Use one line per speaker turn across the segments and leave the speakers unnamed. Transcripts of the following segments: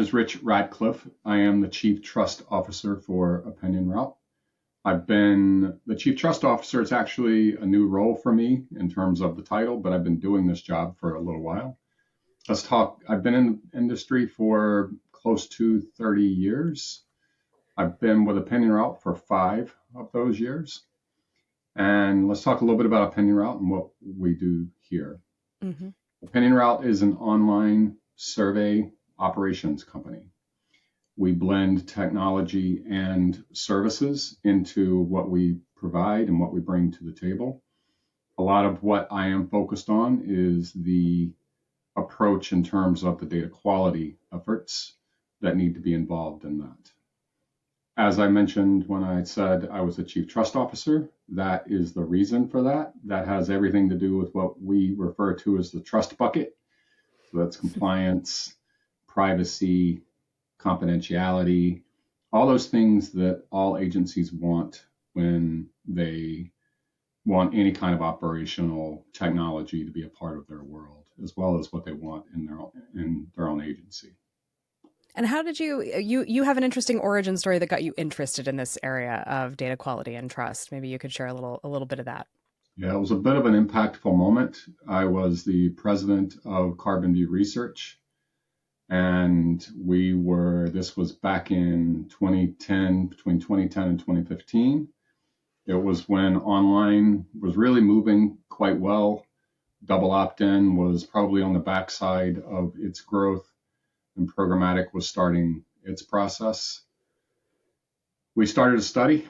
is Rich Ratcliff. I am the Chief Trust Officer for OpinionRoute. I've been the Chief Trust Officer. It's actually a new role for me in terms of the title, but I've been doing this job for a little while. Let's talk. I've been in the industry for close to 30 years. I've been with OpinionRoute for 5 of those years. And let's talk a little bit about OpinionRoute and what we do here. Mm-hmm. OpinionRoute is an online survey operations company. We blend technology and services into what we provide and what we bring to the table. A lot of what I am focused on is the approach in terms of the data quality efforts that need to be involved in that. As I mentioned when I said I was the Chief Trust Officer, that is the reason for that. That has everything to do with what we refer to as the trust bucket. So that's compliance, privacy, confidentiality, all those things that all agencies want when they want any kind of operational technology to be a part of their world, as well as what they want in their own agency.
And how did you have an interesting origin story that got you interested in this area of data quality and trust? Maybe you could share a little bit of that.
Yeah, it was a bit of an impactful moment. I was the president of Carbon View Research, and this was back in 2010, between 2010 and 2015. It was when online was really moving quite well. Double opt-in was probably on the backside of its growth, and programmatic was starting its process. We started a study,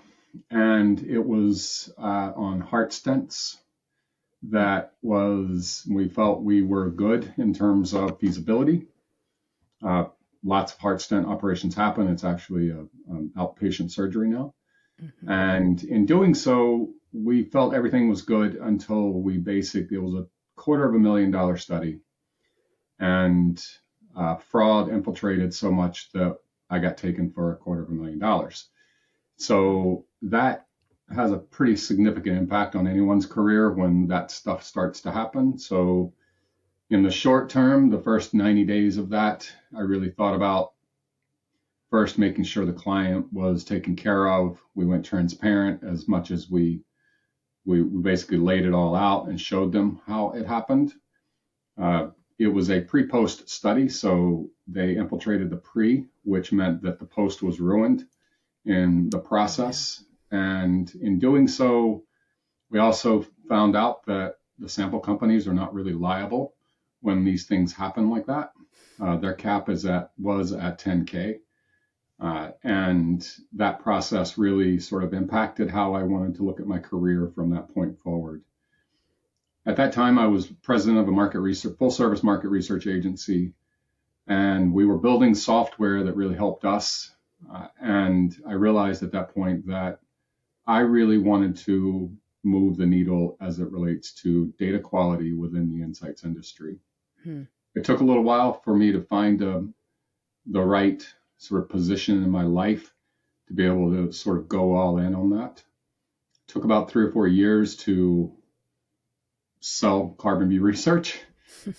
and it was on heart stents. We felt we were good in terms of feasibility. Lots of heart stent operations happen. It's actually an outpatient surgery now. Mm-hmm. And in doing so, we felt everything was good until it was a $250,000 study. And fraud infiltrated so much that I got taken for $250,000. So that has a pretty significant impact on anyone's career when that stuff starts to happen. So in the short term, the first 90 days of that, I really thought about first making sure the client was taken care of. We went transparent as much as we basically laid it all out and showed them how it happened. It was a pre-post study, so they infiltrated the pre, which meant that the post was ruined in the process. And in doing so, we also found out that the sample companies are not really liable when these things happen like that. Their cap was at 10K. And that process really sort of impacted how I wanted to look at my career from that point forward. At that time, I was president of a full service market research agency, and we were building software that really helped us. And I realized at that point that I really wanted to move the needle as it relates to data quality within the insights industry. It took a little while for me to find the right sort of position in my life to be able to sort of go all in on that. It took about 3 or 4 years to sell Carbon View Research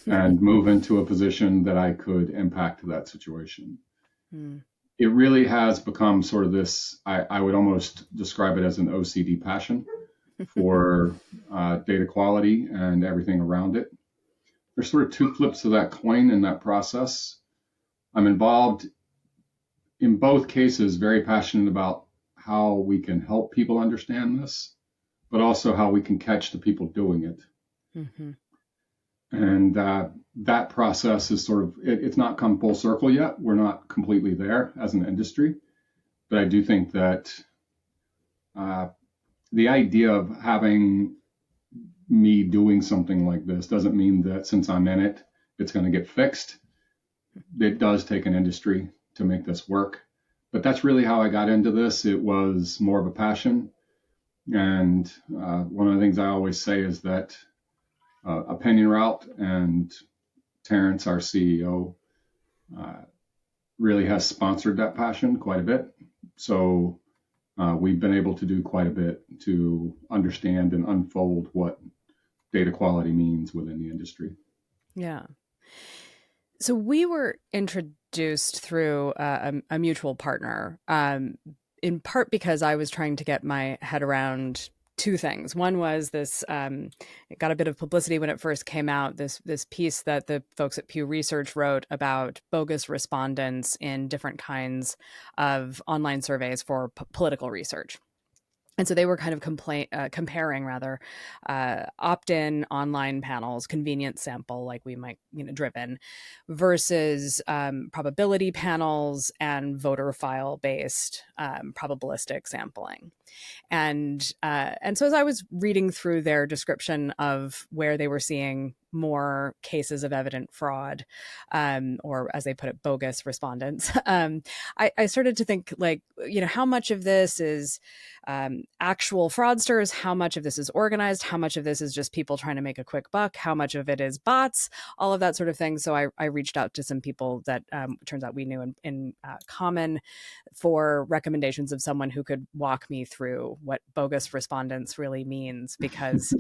and move into a position that I could impact that situation. It really has become sort of this, I would almost describe it as an OCD passion for data quality and everything around it. There's sort of 2 flips of that coin in that process. I'm involved in both cases, very passionate about how we can help people understand this, but also how we can catch the people doing it. Mm-hmm. And that process is sort of, it's not come full circle yet. We're not completely there as an industry, but I do think that the idea of having me doing something like this doesn't mean that since I'm in it, it's going to get fixed. It does take an industry to make this work, but that's really how I got into this. It was more of a passion. And one of the things I always say is that OpinionRoute and Terrence, our CEO, really has sponsored that passion quite a bit. So we've been able to do quite a bit to understand and unfold what data quality means within the industry.
Yeah. So we were introduced introduced through a mutual partner, in part because I was trying to get my head around two things. One was this, it got a bit of publicity when it first came out, this piece that the folks at Pew Research wrote about bogus respondents in different kinds of online surveys for political research. And so they were kind of comparing rather opt-in online panels, convenient sample like we might, driven, versus probability panels and voter file based probabilistic sampling. And so as I was reading through their description of where they were seeing more cases of evident fraud, or as they put it, bogus respondents, I started to think, like, how much of this is actual fraudsters, how much of this is organized, how much of this is just people trying to make a quick buck, how much of it is bots, all of that sort of thing. So I reached out to some people that turns out we knew in common for recommendations of someone who could walk me through what bogus respondents really means, because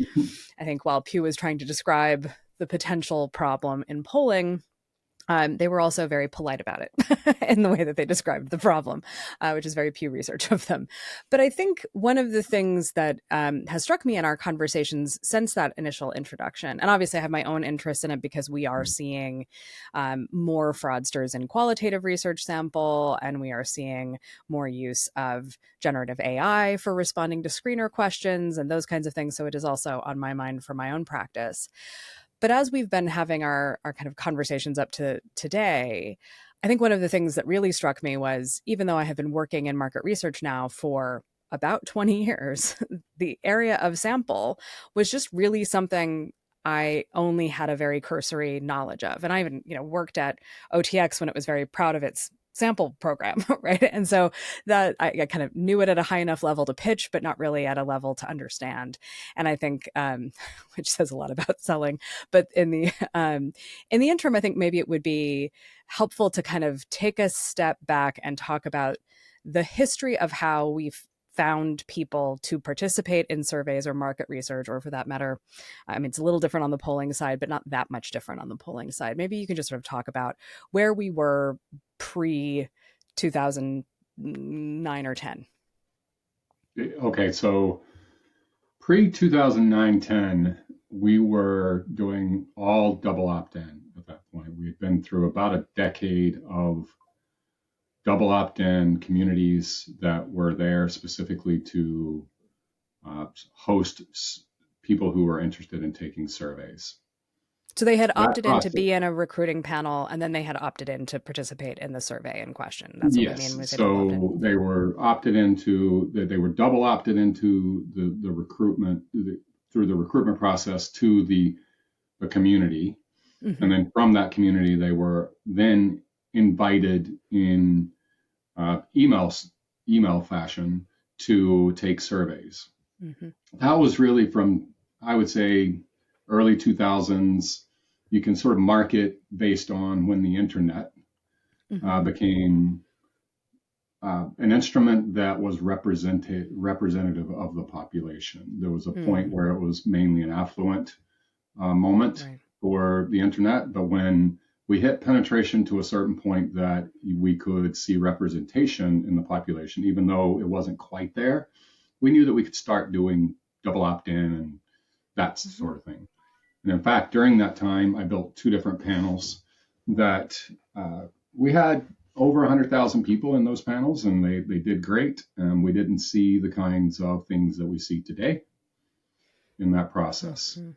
I think while Pew was trying to describe the potential problem in polling, they were also very polite about it in the way that they described the problem, which is very Pew Research of them. But I think one of the things that has struck me in our conversations since that initial introduction, and obviously I have my own interest in it because we are seeing more fraudsters in qualitative research sample, and we are seeing more use of generative AI for responding to screener questions and those kinds of things. So it is also on my mind for my own practice. But as we've been having our kind of conversations up to today, I think one of the things that really struck me was, even though I have been working in market research now for about 20 years, the area of sample was just really something I only had a very cursory knowledge of. And I even, worked at OTX when it was very proud of its sample program, right? And so that I kind of knew it at a high enough level to pitch, but not really at a level to understand. And I think, which says a lot about selling, but in the interim, I think maybe it would be helpful to kind of take a step back and talk about the history of how we've found people to participate in surveys or market research, or for that matter, it's a little different on the polling side, but not that much different on the polling side. Maybe you can just sort of talk about where we were pre 2009 or 10.
Okay, so pre 2009-10, we were doing all double opt-in at that point. We had been through about a decade of double opt-in communities that were there specifically to host people who were interested in taking surveys.
So they had opted in to be in a recruiting panel, and then they had opted in to participate in the survey in question. That's what we mean when we say double opt-in.
They were opted into, they were double opted into the recruitment, through the recruitment process to the community. Mm-hmm. And then from that community, they were then invited in email fashion to take surveys. Mm-hmm. That was really from, I would say, early 2000s. You can sort of mark it based on when the internet became an instrument that was representative of the population. There was a point where it was mainly an affluent moment for the internet, but when we hit penetration to a certain point that we could see representation in the population, even though it wasn't quite there, we knew that we could start doing double opt-in and that sort of thing. And in fact, during that time, I built two different panels that we had over 100,000 people in those panels, and they did great. And we didn't see the kinds of things that we see today in that process. Mm-hmm.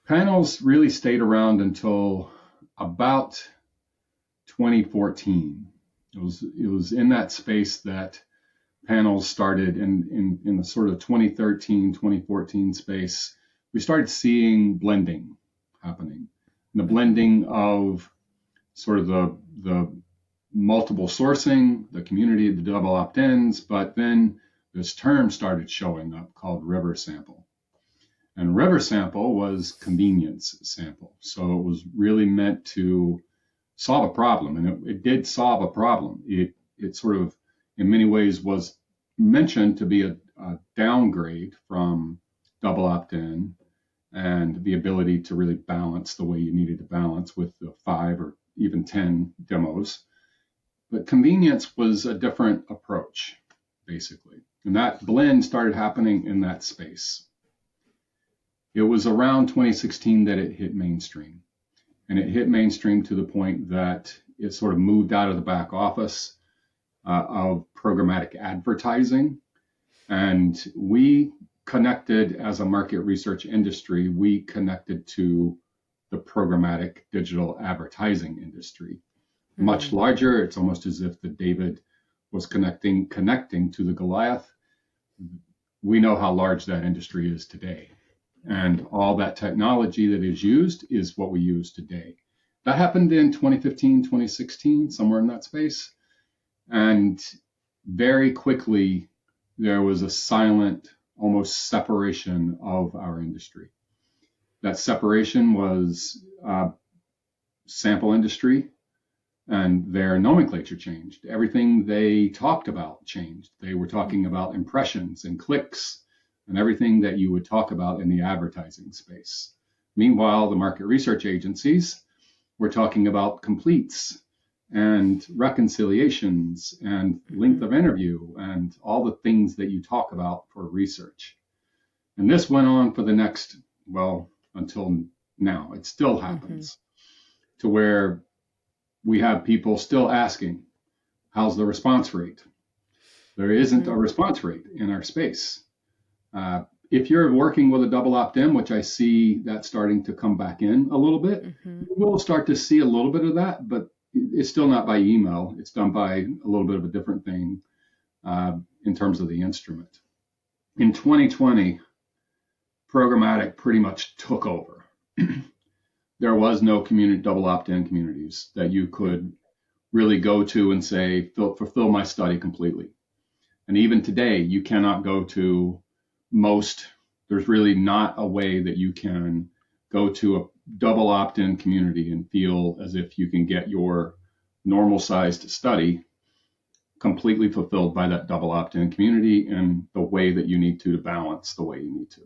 Panels really stayed around until about 2014. It was in that space that panels started in the sort of 2013, 2014 space. We started seeing blending happening. And the blending of sort of the multiple sourcing, the community, the double opt-ins, but then this term started showing up called river sample. And river sample was convenience sample. So it was really meant to solve a problem, and it did solve a problem. It sort of, in many ways, was mentioned to be a downgrade from double opt-in and the ability to really balance the way you needed to balance with the 5 or even 10 demos. But convenience was a different approach, basically. And that blend started happening in that space. It was around 2016 that it hit mainstream. And it hit mainstream to the point that it sort of moved out of the back office of programmatic advertising. And we connected as a market research industry, we connected to the programmatic digital advertising industry. Mm-hmm. Much larger. It's almost as if the David was connecting to the Goliath. We know how large that industry is today. And all that technology that is used is what we use today. That happened in 2015, 2016, somewhere in that space. And very quickly, there was a silent, almost separation of our industry. That separation was sample industry, and their nomenclature changed. Everything they talked about changed. They were talking about impressions and clicks and everything that you would talk about in the advertising space. Meanwhile, the market research agencies were talking about completes and reconciliations and length of interview and all the things that you talk about for research. And this went on for the next, well, until now. It still happens to where we have people still asking, how's the response rate? There isn't a response rate in our space. If you're working with a double opt-in, which I see that starting to come back in a little bit, we'll start to see a little bit of that, but it's still not by email. It's done by a little bit of a different thing in terms of the instrument. In 2020, programmatic pretty much took over. There was no double opt-in communities that you could really go to and say, fulfill my study completely. And even today, you cannot go to there's really not a way that you can go to a double opt-in community and feel as if you can get your normal sized study completely fulfilled by that double opt-in community and the way that you need to balance the way you need to.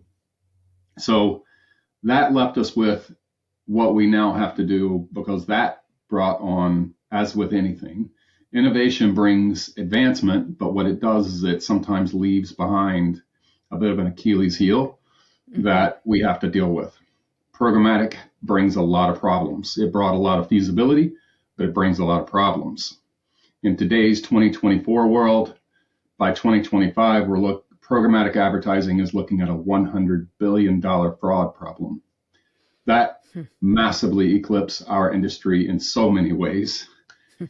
So that left us with what we now have to do, because that brought on, as with anything, innovation brings advancement, but what it does is it sometimes leaves behind a bit of an Achilles heel that we have to deal with. Programmatic brings a lot of problems. It brought a lot of feasibility, but it brings a lot of problems. In today's 2024 world, by 2025, programmatic advertising is looking at a $100 billion fraud problem. That massively eclipses our industry in so many ways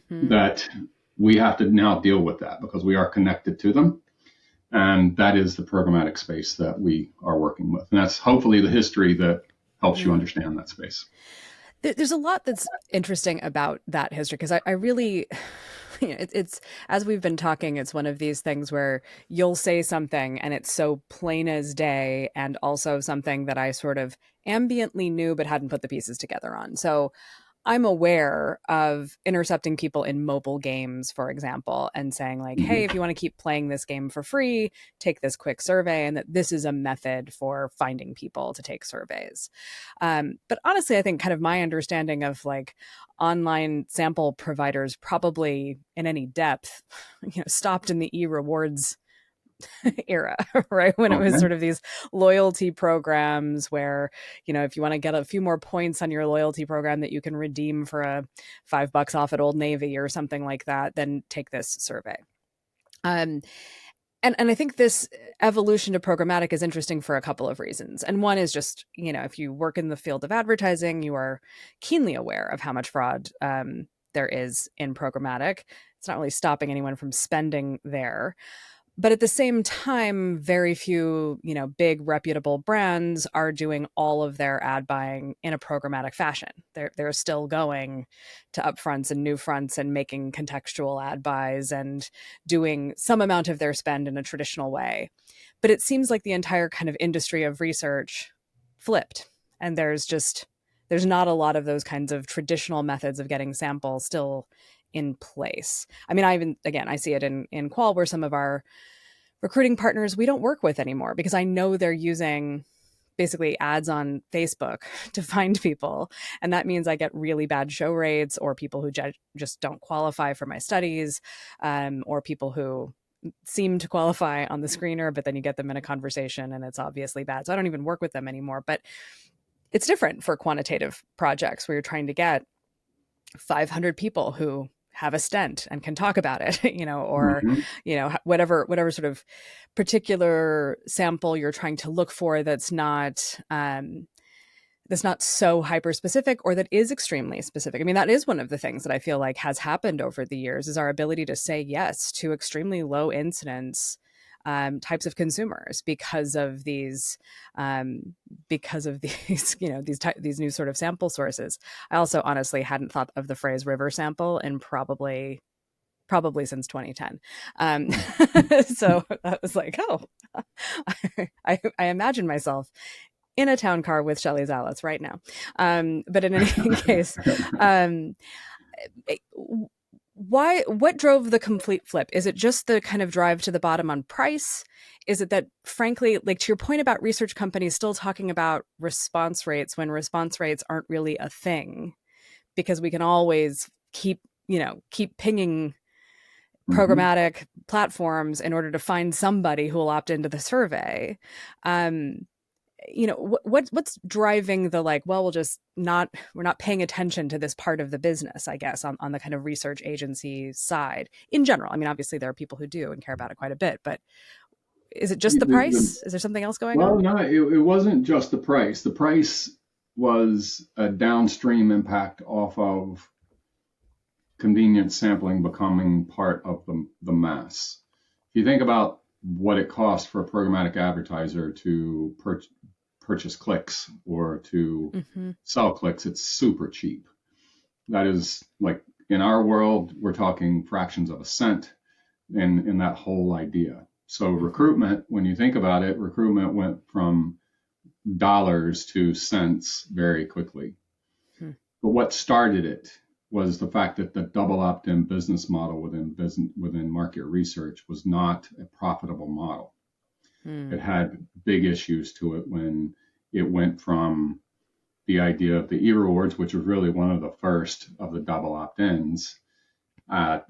that we have to now deal with that because we are connected to them. And that is the programmatic space that we are working with. And that's hopefully the history that helps you understand that space.
There's a lot that's interesting about that history, because I really, it's, as we've been talking, it's one of these things where you'll say something and it's so plain as day, and also something that I sort of ambiently knew but hadn't put the pieces together on. So I'm aware of intercepting people in mobile games, for example, and saying like, hey, if you want to keep playing this game for free, take this quick survey, and that this is a method for finding people to take surveys. But honestly, I think kind of my understanding of like online sample providers probably in any depth, stopped in the e-rewards era, right? When it was sort of these loyalty programs where, if you want to get a few more points on your loyalty program that you can redeem for a $5 off at Old Navy or something like that, then take this survey. And I think this evolution to programmatic is interesting for a couple of reasons. And one is just, if you work in the field of advertising, you are keenly aware of how much fraud there is in programmatic. It's not really stopping anyone from spending there. But at the same time, very few, big reputable brands are doing all of their ad buying in a programmatic fashion. They're still going to upfronts and new fronts and making contextual ad buys and doing some amount of their spend in a traditional way. But it seems like the entire kind of industry of research flipped. And there's not a lot of those kinds of traditional methods of getting samples still in place. I mean, I see it in Qual, where some of our recruiting partners we don't work with anymore because I know they're using basically ads on Facebook to find people. And that means I get really bad show rates, or people who just don't qualify for my studies, or people who seem to qualify on the screener, but then you get them in a conversation and it's obviously bad. So I don't even work with them anymore. But it's different for quantitative projects where you're trying to get 500 people who have a stent and can talk about it, or, whatever sort of particular sample you're trying to look for that's not so hyper specific, or that is extremely specific. I mean, that is one of the things that I feel like has happened over the years, is our ability to say yes to extremely low incidence types of consumers because of these these new sort of sample sources. I also honestly hadn't thought of the phrase river sample in probably since 2010. So I was like, oh, I imagine myself in a town car with Shelley Zalitz right now. But in any case, what drove the complete flip? Is it just the kind of drive to the bottom on price? Is it that, frankly, like to your point about research companies still talking about response rates when response rates aren't really a thing, because we can always keep pinging programmatic platforms in order to find somebody who will opt into the survey? What's driving the we're not paying attention to this part of the business, I guess, on the kind of research agency side in general? I mean, obviously there are people who do and care about it quite a bit, but is it just the price? Is there something else going on?
Well, no, it wasn't just the price. The price was a downstream impact off of convenience sampling becoming part of the mass. If you think about what it costs for a programmatic advertiser to purchase clicks or to sell clicks, it's super cheap. That is, like, in our world, we're talking fractions of a cent in that whole idea. So recruitment, when you think about it, recruitment went from dollars to cents very quickly. But what started it was the fact that the double opt-in business model within market research was not a profitable model. It had big issues to it when it went from the idea of the e-rewards, which was really one of the first of the double opt-ins,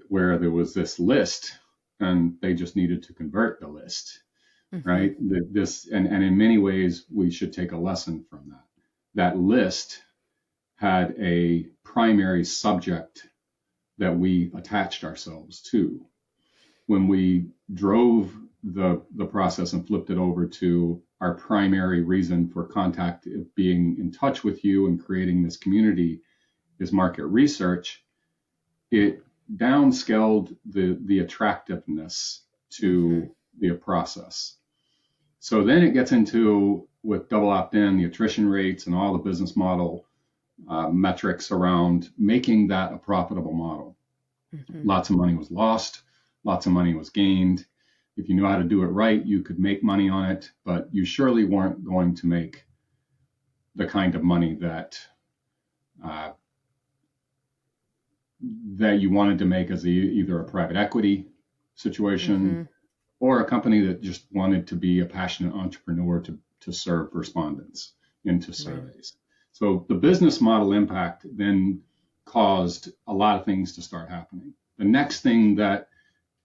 where there was this list and they just needed to convert the list, right? And in many ways, we should take a lesson from that. That list had a primary subject that we attached ourselves to. When we drove the process and flipped it over to our primary reason for contact, being in touch with you and creating this community, is market research, it downscaled the attractiveness to the process. So then it gets into, with double opt-in, the attrition rates and all the business model metrics around making that a profitable model. Lots of money was lost, lots of money was gained. If you knew how to do it right, you could make money on it, but you surely weren't going to make the kind of money that you wanted to make as either a private equity situation or a company that just wanted to be a passionate entrepreneur to serve respondents into surveys. So the business model impact then caused a lot of things to start happening. The next thing that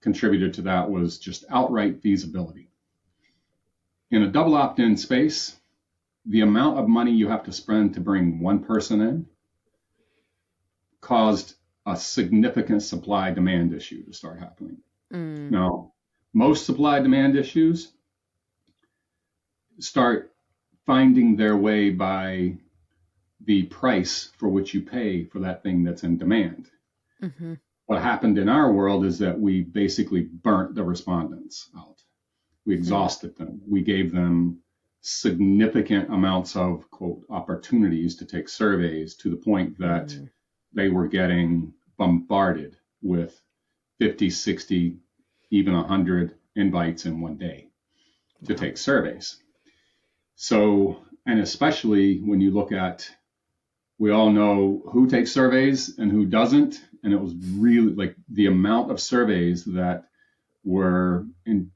contributed to that was just outright feasibility. In a double opt-in space, the amount of money you have to spend to bring one person in caused a significant supply-demand issue to start happening. Now, most supply-demand issues start finding their way by the price for which you pay for that thing that's in demand. What happened in our world is that we basically burnt the respondents out. We exhausted them. We gave them significant amounts of, quote, opportunities to take surveys, to the point that they were getting bombarded with 50, 60, even 100 invites in one day to take surveys. So, and especially when you look at, we all know who takes surveys and who doesn't. And it was really like the amount of surveys that were an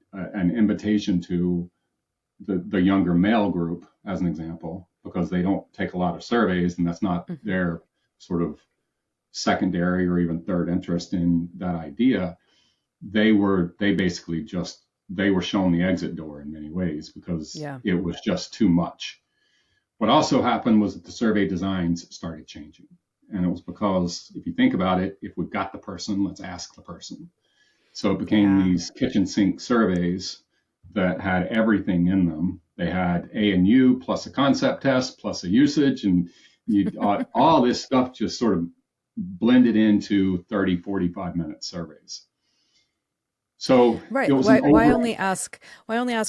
invitation to the younger male group, as an example, because they don't take a lot of surveys, and that's not their sort of secondary or even third interest in that idea. They were shown the exit door in many ways because it was just too much. What also happened was that the survey designs started changing. And it was because, if you think about it, if we've got the person, let's ask the person. So it became these kitchen sink surveys that had everything in them. They had A&U plus a concept test plus a usage, and all this stuff just sort of blended into 30, 45-minute surveys. So
right. Why only ask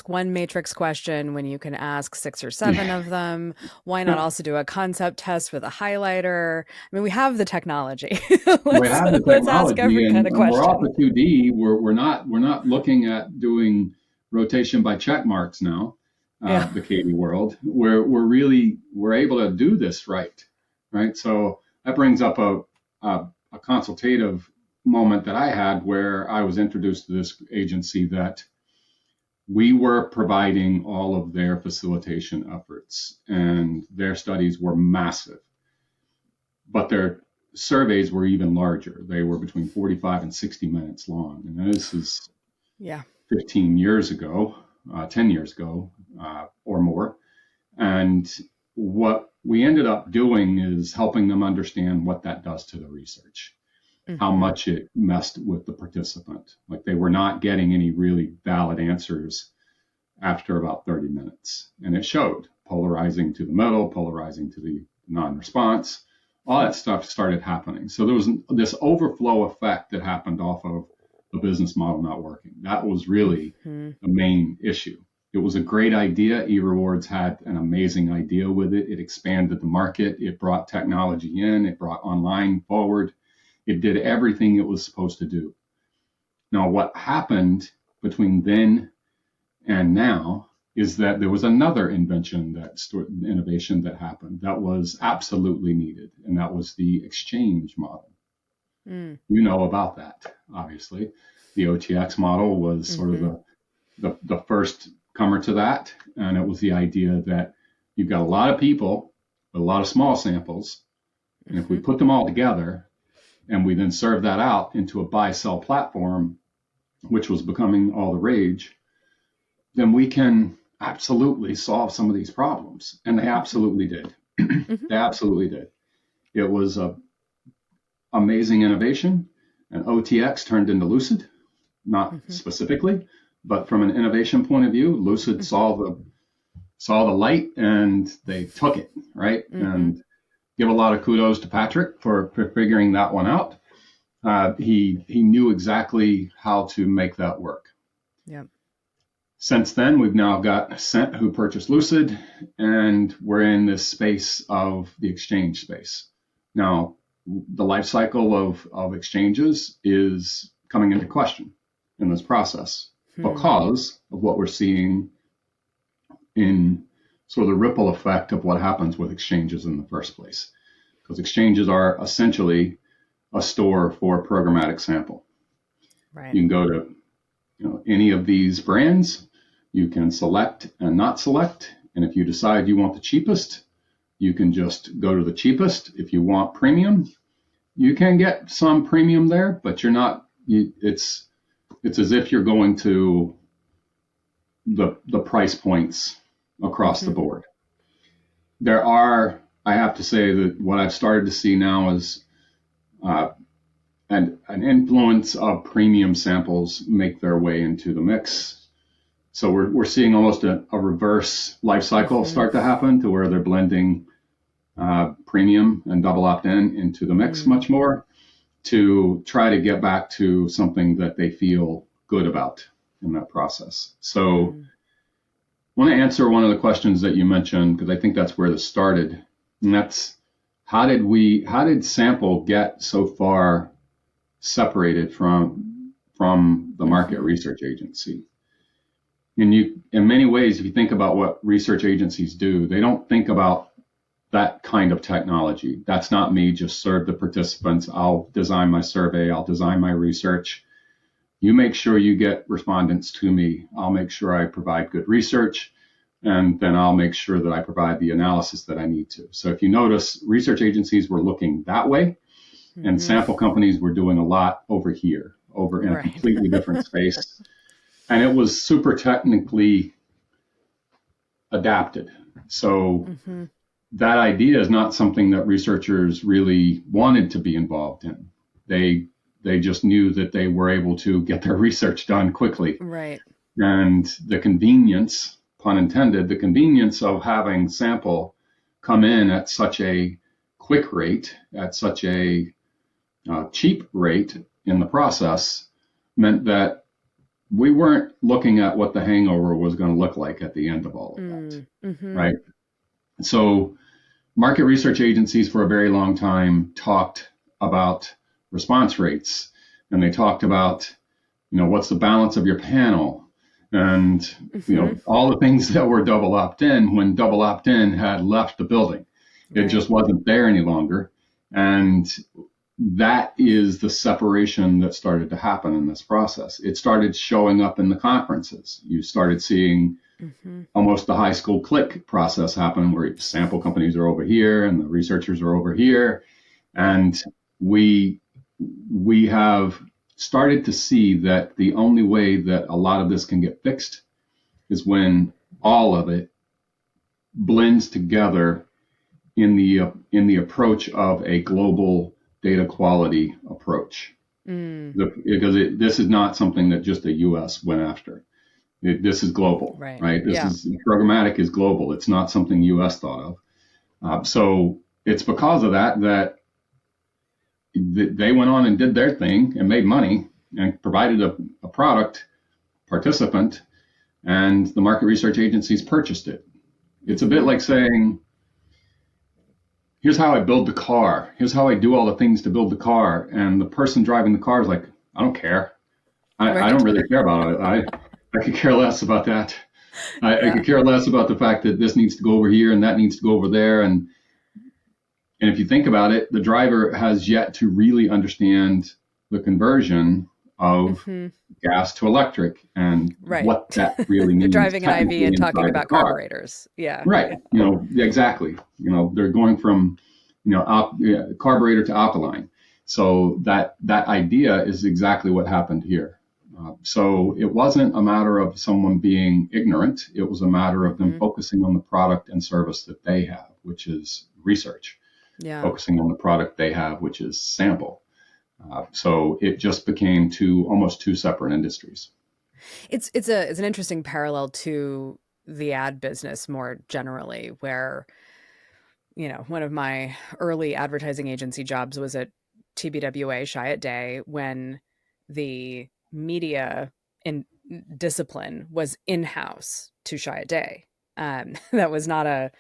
one matrix question when you can ask 6 or 7 of them? Why not also do a concept test with a highlighter? I mean, we have the technology. Let's ask every kind of question.
We're off of 2D. We're not looking at doing rotation by check marks now. The Katie world, where we're able to do this right. So that brings up a consultative moment that I had where I was introduced to this agency that we were providing all of their facilitation efforts, and their studies were massive, but their surveys were even larger. They were between 45 and 60 minutes long. And this is 15 years ago, 10 years ago, or more. And what we ended up doing is helping them understand what that does to the research. How much it messed with the participant. Like, they were not getting any really valid answers after about 30 minutes. And it showed polarizing to the middle, polarizing to the non-response. All that stuff started happening. So there was this overflow effect that happened off of the business model not working. That was really the main issue. It was a great idea. eRewards had an amazing idea with it. It expanded the market. It brought technology in. It brought online forward. It did everything it was supposed to do. Now, what happened between then and now is that there was another innovation that happened that was absolutely needed, and that was the exchange model. You know about that, obviously. The OTX model was sort of the first comer to that, and it was the idea that you've got a lot of people with a lot of small samples, and if we put them all together, and we then serve that out into a buy-sell platform, which was becoming all the rage, then we can absolutely solve some of these problems. And they absolutely did. They absolutely did. It was an amazing innovation. And OTX turned into Lucid, not specifically, but from an innovation point of view, Lucid saw the light and they took it, right? And give a lot of kudos to Patrick for figuring that one out. He knew exactly how to make that work. Since then, we've now got Cent, who purchased Lucid, and we're in this space of the exchange space. Now, the life cycle of exchanges is coming into question in this process because of what we're seeing in sort of the ripple effect of what happens with exchanges in the first place. Because exchanges are essentially a store for programmatic sample.
Right.
You can go to any of these brands, you can select and not select, and if you decide you want the cheapest, you can just go to the cheapest. If you want premium, you can get some premium there, but you're not. It's as if you're going to the price points across the board. There are, I have to say that what I've started to see now is an influence of premium samples make their way into the mix. So we're seeing almost a reverse life cycle start to happen, to where they're blending premium and double opt-in into the mix much more, to try to get back to something that they feel good about in that process. So I want to answer one of the questions that you mentioned, because I think that's where this started. And that's, how did sample get so far separated from the market research agency? And in many ways, if you think about what research agencies do, they don't think about that kind of technology. That's not me, just serve the participants. I'll design my survey. I'll design my research. You make sure you get respondents to me. I'll make sure I provide good research. and then I'll make sure that I provide the analysis that I need to. So if you notice, research agencies were looking that way, and sample companies were doing a lot over here, over in a completely different space. And it was super technically adapted. So that idea is not something that researchers really wanted to be involved in. They just knew that they were able to get their research done quickly.
Right.
And the convenience, pun intended, the convenience of having sample come in at such a quick rate, at such a cheap rate in the process, meant that we weren't looking at what the hangover was going to look like at the end of all of that, right? So market research agencies for a very long time talked about response rates, and they talked about, what's the balance of your panel, and all the things that were double opt-in when double opt-in had left the building. It just wasn't there any longer. And that is the separation that started to happen in this process. It started showing up in the conferences. You started seeing almost the high school click process happen, where sample companies are over here and the researchers are over here. And we have started to see that the only way that a lot of this can get fixed is when all of it blends together in the approach of a global data quality approach. Because this is not something that just the U.S. went after. This is global, right? Programmatic is global. It's not something U.S. thought of. So it's because of that they went on and did their thing and made money and provided a product participant, and the market research agencies purchased it. It's a bit like saying, here's how I build the car. Here's how I do all the things to build the car. And the person driving the car is like, I don't care. I don't really care about it. I could care less about that. I could care less about the fact that this needs to go over here and that needs to go over there. And if you think about it, the driver has yet to really understand the conversion of gas to electric and what that really means.
Driving an IV and talking about carburetors. Yeah.
Right. Exactly. They're going from, carburetor to alkaline. So that idea is exactly what happened here. So it wasn't a matter of someone being ignorant. It was a matter of them focusing on the product and service that they have, which is research. Focusing on the product they have, which is sample. So it just became almost two separate industries.
It's an interesting parallel to the ad business more generally, where, one of my early advertising agency jobs was at TBWA, Chiat Day, when the media in discipline was in-house to Chiat Day. That was not a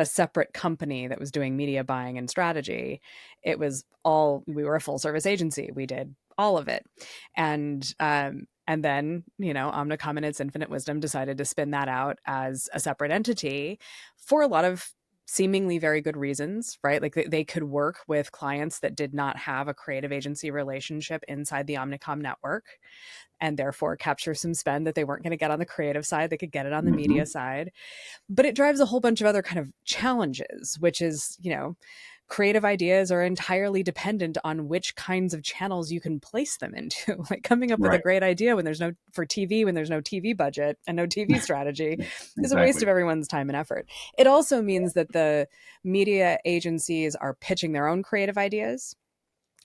separate company that was doing media buying and strategy. It was we were a full service agency. We did all of it. And then, Omnicom in its infinite wisdom decided to spin that out as a separate entity for a lot of seemingly very good reasons, right? Like they could work with clients that did not have a creative agency relationship inside the Omnicom network, and therefore capture some spend that they weren't going to get on the creative side. They could get it on the media side. But it drives a whole bunch of other kind of challenges, which is, creative ideas are entirely dependent on which kinds of channels you can place them into. Like coming up with a great idea when there's no TV budget and no TV strategy is a waste of everyone's time and effort. It also means that the media agencies are pitching their own creative ideas.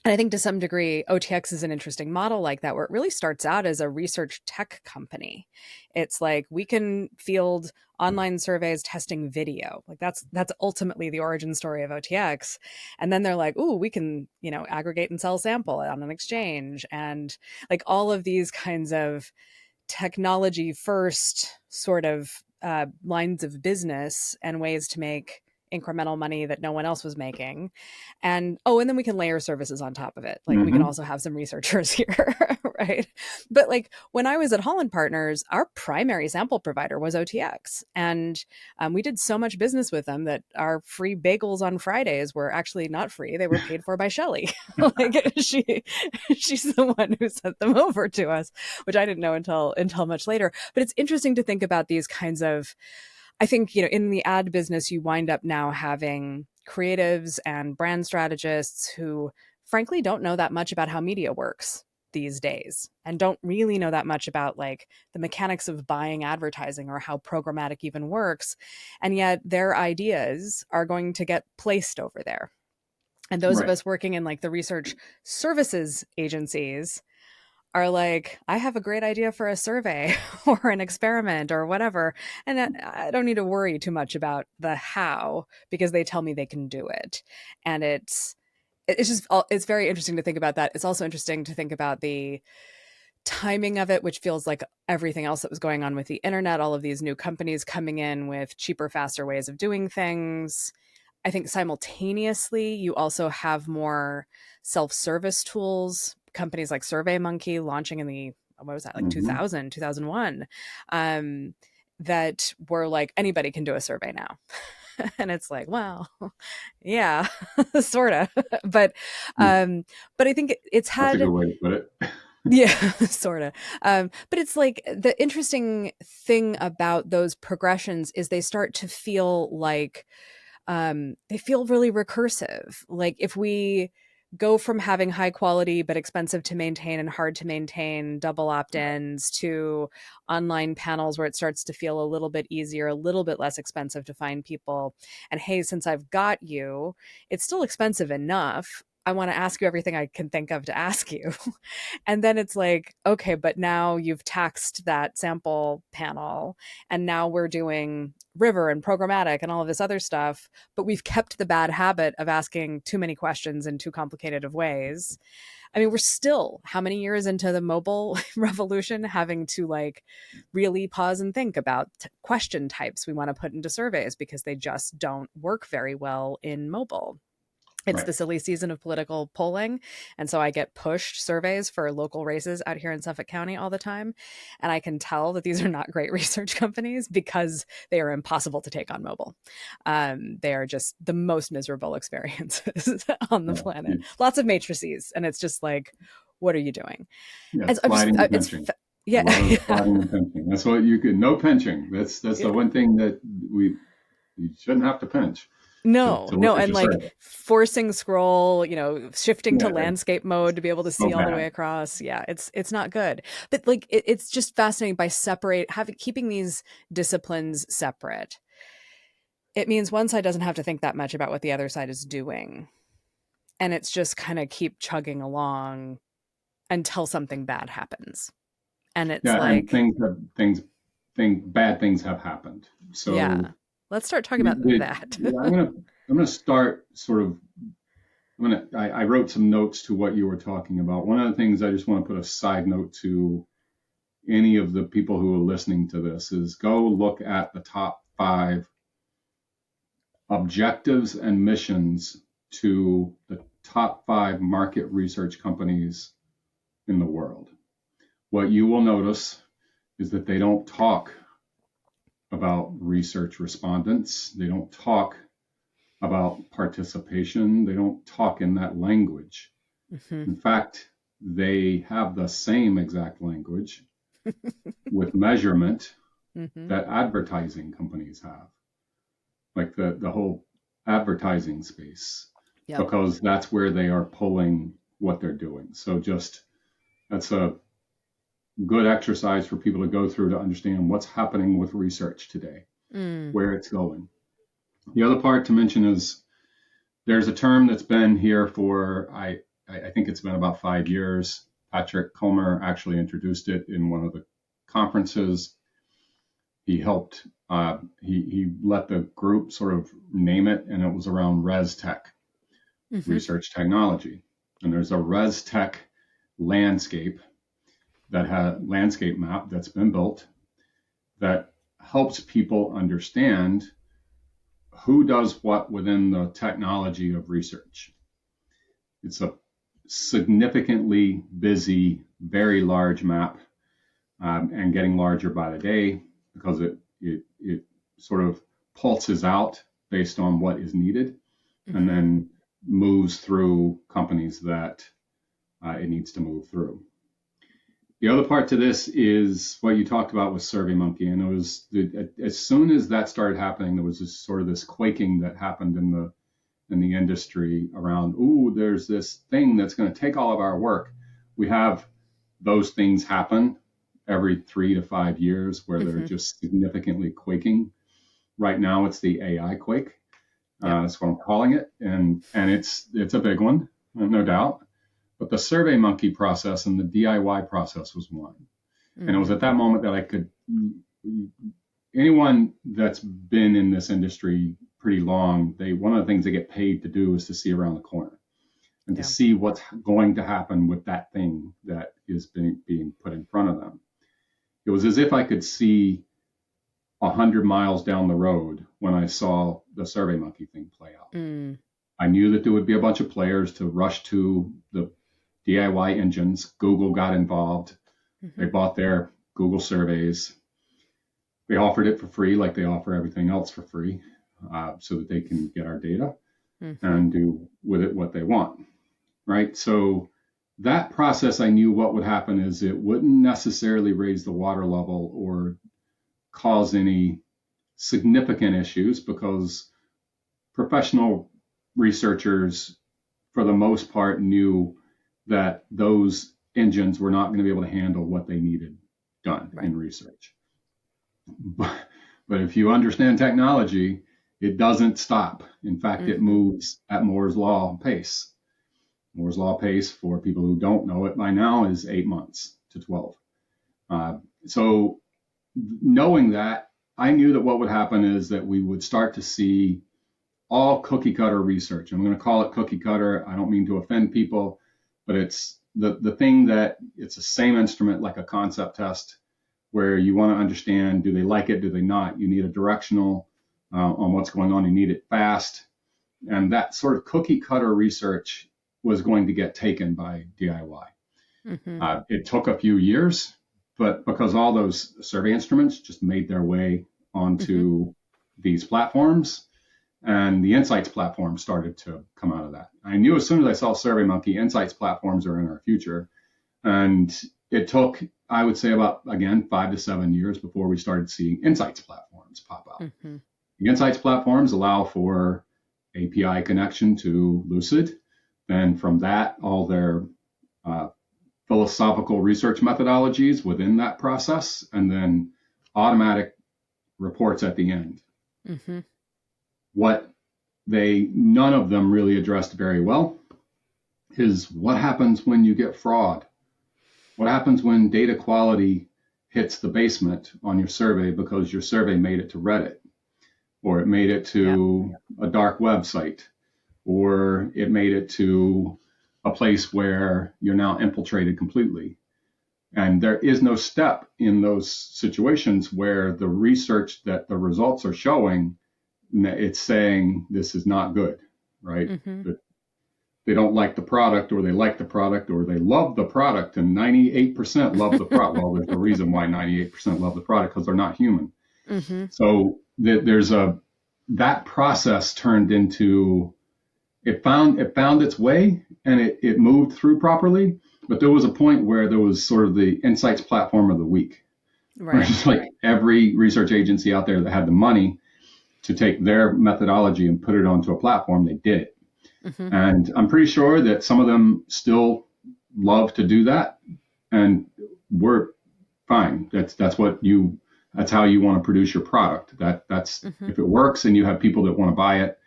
And I think to some degree, OTX is an interesting model like that, where it really starts out as a research tech company. It's like, we can field online surveys testing video. Like that's ultimately the origin story of OTX. And then they're like, ooh, we can, aggregate and sell sample on an exchange. And like all of these kinds of technology first sort of lines of business and ways to make incremental money that no one else was making. And then we can layer services on top of it. Like we can also have some researchers here, right? But like when I was at Holland Partners, our primary sample provider was OTX. And we did so much business with them that our free bagels on Fridays were actually not free. They were paid for by Shelley. Like she's the one who sent them over to us, which I didn't know until much later. But it's interesting to think about these kinds of I think, in the ad business, you wind up now having creatives and brand strategists who frankly don't know that much about how media works these days and don't really know that much about like the mechanics of buying advertising or how programmatic even works. And yet their ideas are going to get placed over there. And those of
Right.
us working in like the research services agencies are like, I have a great idea for a survey or an experiment or whatever. And I don't need to worry too much about the how because they tell me they can do it. And it's very interesting to think about that. It's also interesting to think about the timing of it, which feels like everything else that was going on with the internet, all of these new companies coming in with cheaper, faster ways of doing things. I think simultaneously, you also have more self-service tools, companies like SurveyMonkey launching in the, what was that, like
Mm-hmm.
2000, 2001, that were like, anybody can do a survey now. And it's like, well, yeah, sort of. But but I think it's
That's a good
had,
way to put it.
yeah, sort of. But it's like the interesting thing about those progressions is they start to feel like they feel really recursive. Like if we go from having high quality but expensive to maintain and hard to maintain double opt-ins to online panels where it starts to feel a little bit easier, a little bit less expensive to find people. And hey, since I've got you, it's still expensive enough. I want to ask you everything I can think of to ask you. And then it's like, okay, but now you've taxed that sample panel and now we're doing river and programmatic and all of this other stuff, but we've kept the bad habit of asking too many questions in too complicated of ways. I mean, we're still how many years into the mobile revolution having to like really pause and think about question types we want to put into surveys because they just don't work very well in mobile. It's
Right.
the silly season of political polling. And so I get pushed surveys for local races out here in Suffolk County all the time. And I can tell that these are not great research companies because they are impossible to take on mobile. They are just the most miserable experiences on the
Yeah.
planet. Lots of matrices. And it's just like, what are you doing?
Yeah.
And so I'm just,
Sliding and
it's,
pinching. A
yeah.
lot of sliding and pinching. That's what you could. No pinching. That's
Yeah.
the one thing that you shouldn't have to pinch
No,
to look
no,
at
and
your
like
survey.
forcing scroll, shifting to
Yeah.
landscape mode to be able to
So
see all the way
bad.
across. Yeah, it's not good. But like it's just fascinating by keeping these disciplines separate. It means one side doesn't have to think that much about what the other side is doing. And it's just kind of keep chugging along until something bad happens. And it's
Yeah, and
like,
bad things have happened. So
yeah, let's start talking about that.
yeah, I'm gonna start sort of. I wrote some notes to what you were talking about. One of the things I just want to put a side note to any of the people who are listening to this is go look at the top 5 objectives and missions to the top 5 market research companies in the world. What you will notice is that they don't talk about research respondents. They don't talk about participation. They don't talk in that language.
Mm-hmm.
In fact, they have the same exact language with measurement
Mm-hmm.
that advertising companies have, like the whole advertising space,
Yep.
because that's where they are pulling what they're doing. So that's a good exercise for people to go through to understand what's happening with research today, where it's going. The other part to mention is there's a term that's been here for, I think it's been about 5 years. Patrick Comer actually introduced it in one of the conferences. He helped, he let the group sort of name it, and it was around res tech, research technology. And there's a res tech landscape landscape map that's been built that helps people understand who does what within the technology of research. It's a significantly busy, very large map, and getting larger by the day because it sort of pulses out based on what is needed, and then moves through companies that it needs to move through. The other part to this is what you talked about with SurveyMonkey, and it was as soon as that started happening, there was this sort of this quaking that happened in the industry around, ooh, there's this thing that's going to take all of our work. We have those things happen every 3 to 5 years where they're just significantly quaking. Right now, it's the AI quake. That's what I'm calling it, and it's a big one, no doubt. But the SurveyMonkey process and the DIY process was one. And it was at that moment that anyone that's been in this industry pretty long, one of the things they get paid to do is to see around the corner and to see what's going to happen with that thing that is being put in front of them. It was as if I could see 100 miles down the road when I saw the SurveyMonkey thing play out. I knew that there would be a bunch of players to rush to the DIY engines. Google got involved. They bought their Google surveys. They offered it for free, like they offer everything else for free, so that they can get our data and do with it what they want, right? So that process, I knew what would happen is it wouldn't necessarily raise the water level or cause any significant issues, because professional researchers, for the most part, knew that those engines were not going to be able to handle what they needed done in research. But if you understand technology, it doesn't stop. In fact, it moves at Moore's Law pace. Moore's Law pace, for people who don't know it by now, is 8 months to 12. So knowing that, I knew that what would happen is that we would start to see all cookie cutter research. I'm going to call it cookie cutter. I don't mean to offend people, but it's the thing that it's the same instrument like a concept test, where you want to understand, do they like it, do they not? You need a directional on what's going on. You need it fast. And that sort of cookie cutter research was going to get taken by DIY. It took a few years, but because all those survey instruments just made their way onto these platforms, and the Insights platform started to come out of that. I knew as soon as I saw SurveyMonkey, Insights platforms are in our future. And it took, I would say, about, again, 5 to 7 years before we started seeing Insights platforms pop out. The Insights platforms allow for API connection to Lucid. And from that, all their philosophical research methodologies within that process, and then automatic reports at the end. What none of them really addressed very well is what happens when you get fraud. What happens when data quality hits the basement on your survey because your survey made it to Reddit, or it made it to a dark website, or it made it to a place where you're now infiltrated completely. And there is no step in those situations where the research that the results are showing, it's saying this is not good, right? That they don't like the product, or they like the product, or they love the product, and 98% love the product. Well, there's a reason why 98% love the product, because they're not human. So there's that process turned into, it found its way, and it moved through properly. But there was a point where there was sort of the Insights platform of the week. Right. It's like every research agency out there that had the money to take their methodology and put it onto a platform, they did it. And I'm pretty sure that some of them still love to do that, and we're fine. That's how you want to produce your product. That's if it works and you have people that want to buy it,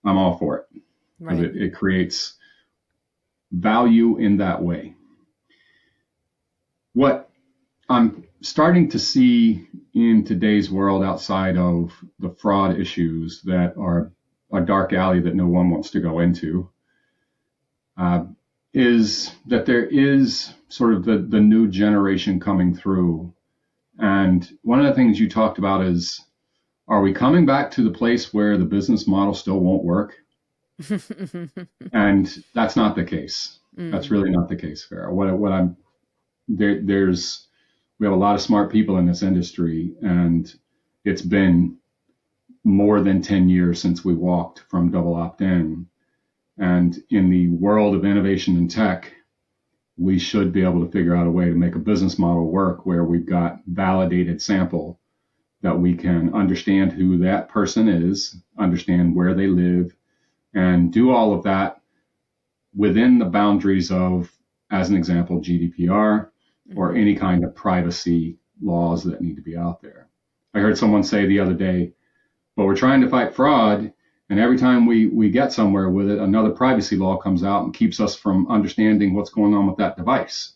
I'm all for it. Right. It creates value in that way. What I'm starting to see in today's world, outside of the fraud issues that are a dark alley that no one wants to go into, is that there is sort of the new generation coming through. And one of the things you talked about is, are we coming back to the place where the business model still won't work? And that's not the case. That's really not the case, Farrah. We have a lot of smart people in this industry, and it's been more than 10 years since we walked from double opt-in. And in the world of innovation and tech, we should be able to figure out a way to make a business model work where we've got validated sample that we can understand who that person is, understand where they live, and do all of that within the boundaries of, as an example, GDPR or any kind of privacy laws that need to be out there. I heard someone say the other day, well, we're trying to fight fraud, and every time we get somewhere with it, another privacy law comes out and keeps us from understanding what's going on with that device.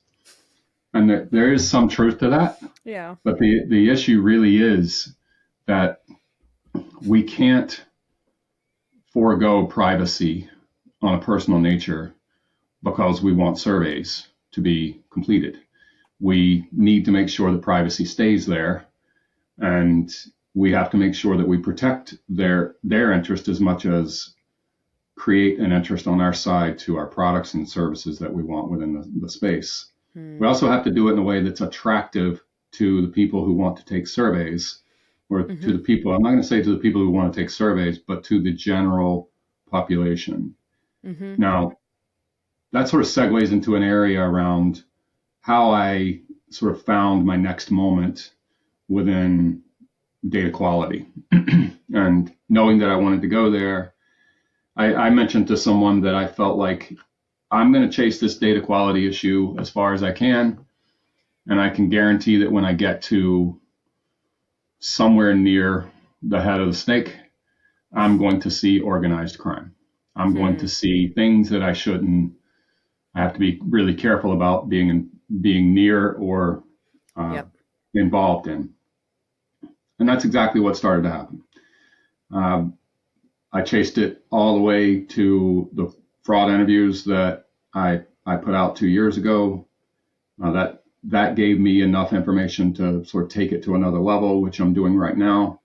And there is some truth to that.
Yeah.
But the issue really is that we can't forego privacy on a personal nature because we want surveys to be completed. We need to make sure that privacy stays there, and we have to make sure that we protect their interest as much as create an interest on our side to our products and services that we want within the space. We also have to do it in a way that's attractive to the people who want to take surveys, or to the people, I'm not going to say to the people who want to take surveys, but to the general population. Now, that sort of segues into an area around how I sort of found my next moment within data quality. And knowing that I wanted to go there, I mentioned to someone that I felt like I'm going to chase this data quality issue as far as I can. And I can guarantee that when I get to somewhere near the head of the snake, I'm going to see organized crime. I'm going to see things that I shouldn't. I have to be really careful about being near or involved in. And that's exactly what started to happen. I chased it all the way to the fraud interviews that I put out 2 years ago. That gave me enough information to sort of take it to another level, which I'm doing right now.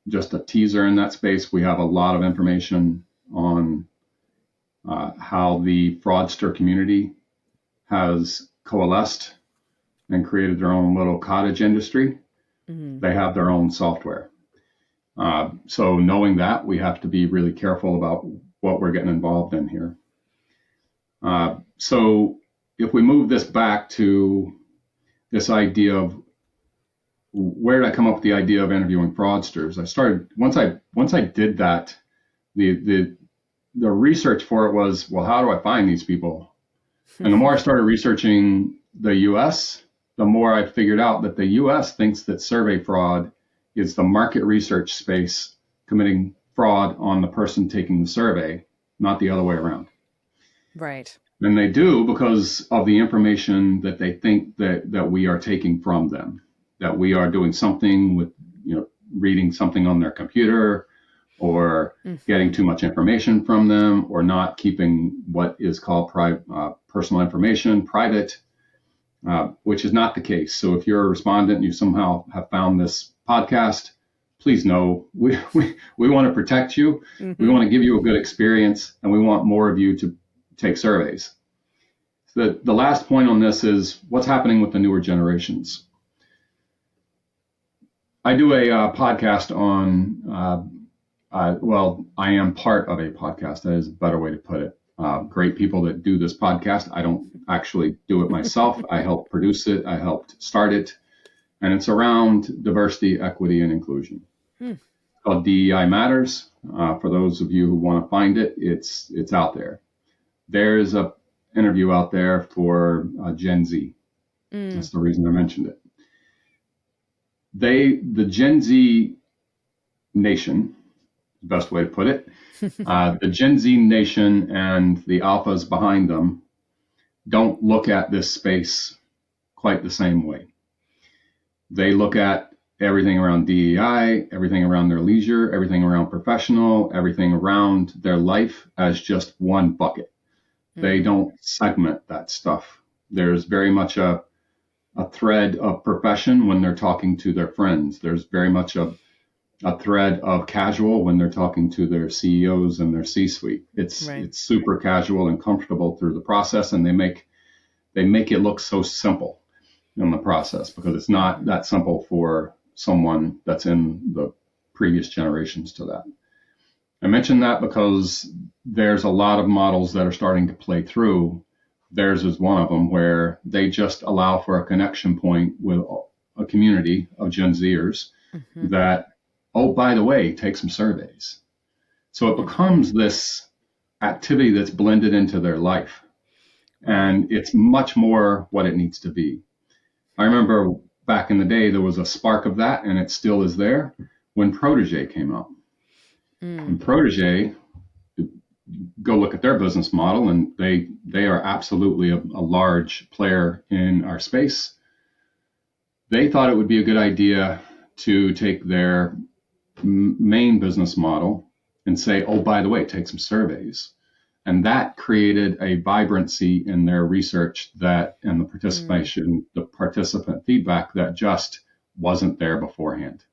Just a teaser in that space. We have a lot of information on how the fraudster community has coalesced and created their own little cottage industry. They have their own software. So knowing that, we have to be really careful about what we're getting involved in here. So if we move this back to this idea of where did I come up with the idea of interviewing fraudsters? I started once I did that, the research for it was, well, how do I find these people? And the more I started researching the US, the more I figured out that the US thinks that survey fraud is the market research space committing fraud on the person taking the survey, not the other way around.
Right.
And they do because of the information that they think that we are taking from them, that we are doing something with, reading something on their computer, or getting too much information from them, or not keeping what is called personal information private, which is not the case. So if you're a respondent and you somehow have found this podcast, please know we want to protect you. We want to give you a good experience, and we want more of you to take surveys. The last point on this is what's happening with the newer generations. I do a podcast on, I am part of a podcast. That is a better way to put it. Great people that do this podcast. I don't actually do it myself. I helped produce it. I helped start it. And it's around diversity, equity, and inclusion. It's called DEI Matters. For those of you who want to find it, it's out there. There's a interview out there for Gen Z. That's the reason I mentioned it. The Gen Z nation, the best way to put it, the Gen Z nation and the alphas behind them don't look at this space quite the same way. They look at everything around DEI, everything around their leisure, everything around professional, everything around their life as just one bucket. They don't segment that stuff. There's very much a thread of profession when they're talking to their friends. There's very much a thread of casual when they're talking to their CEOs and their C-suite. It's super casual and comfortable through the process, and they make it look so simple in the process because it's not that simple for someone that's in the previous generations to that. I mention that because there's a lot of models that are starting to play through theirs is one of them, where they just allow for a connection point with a community of Gen Zers that, oh, by the way, take some surveys. So it becomes this activity that's blended into their life. And it's much more what it needs to be. I remember back in the day, there was a spark of that, and it still is there, when Protege came out. And Protege, go look at their business model, and they are absolutely a large player in our space. They thought it would be a good idea to take their main business model and say, oh, by the way, take some surveys. And that created a vibrancy in their research that, and the participation, the participant feedback that just wasn't there beforehand.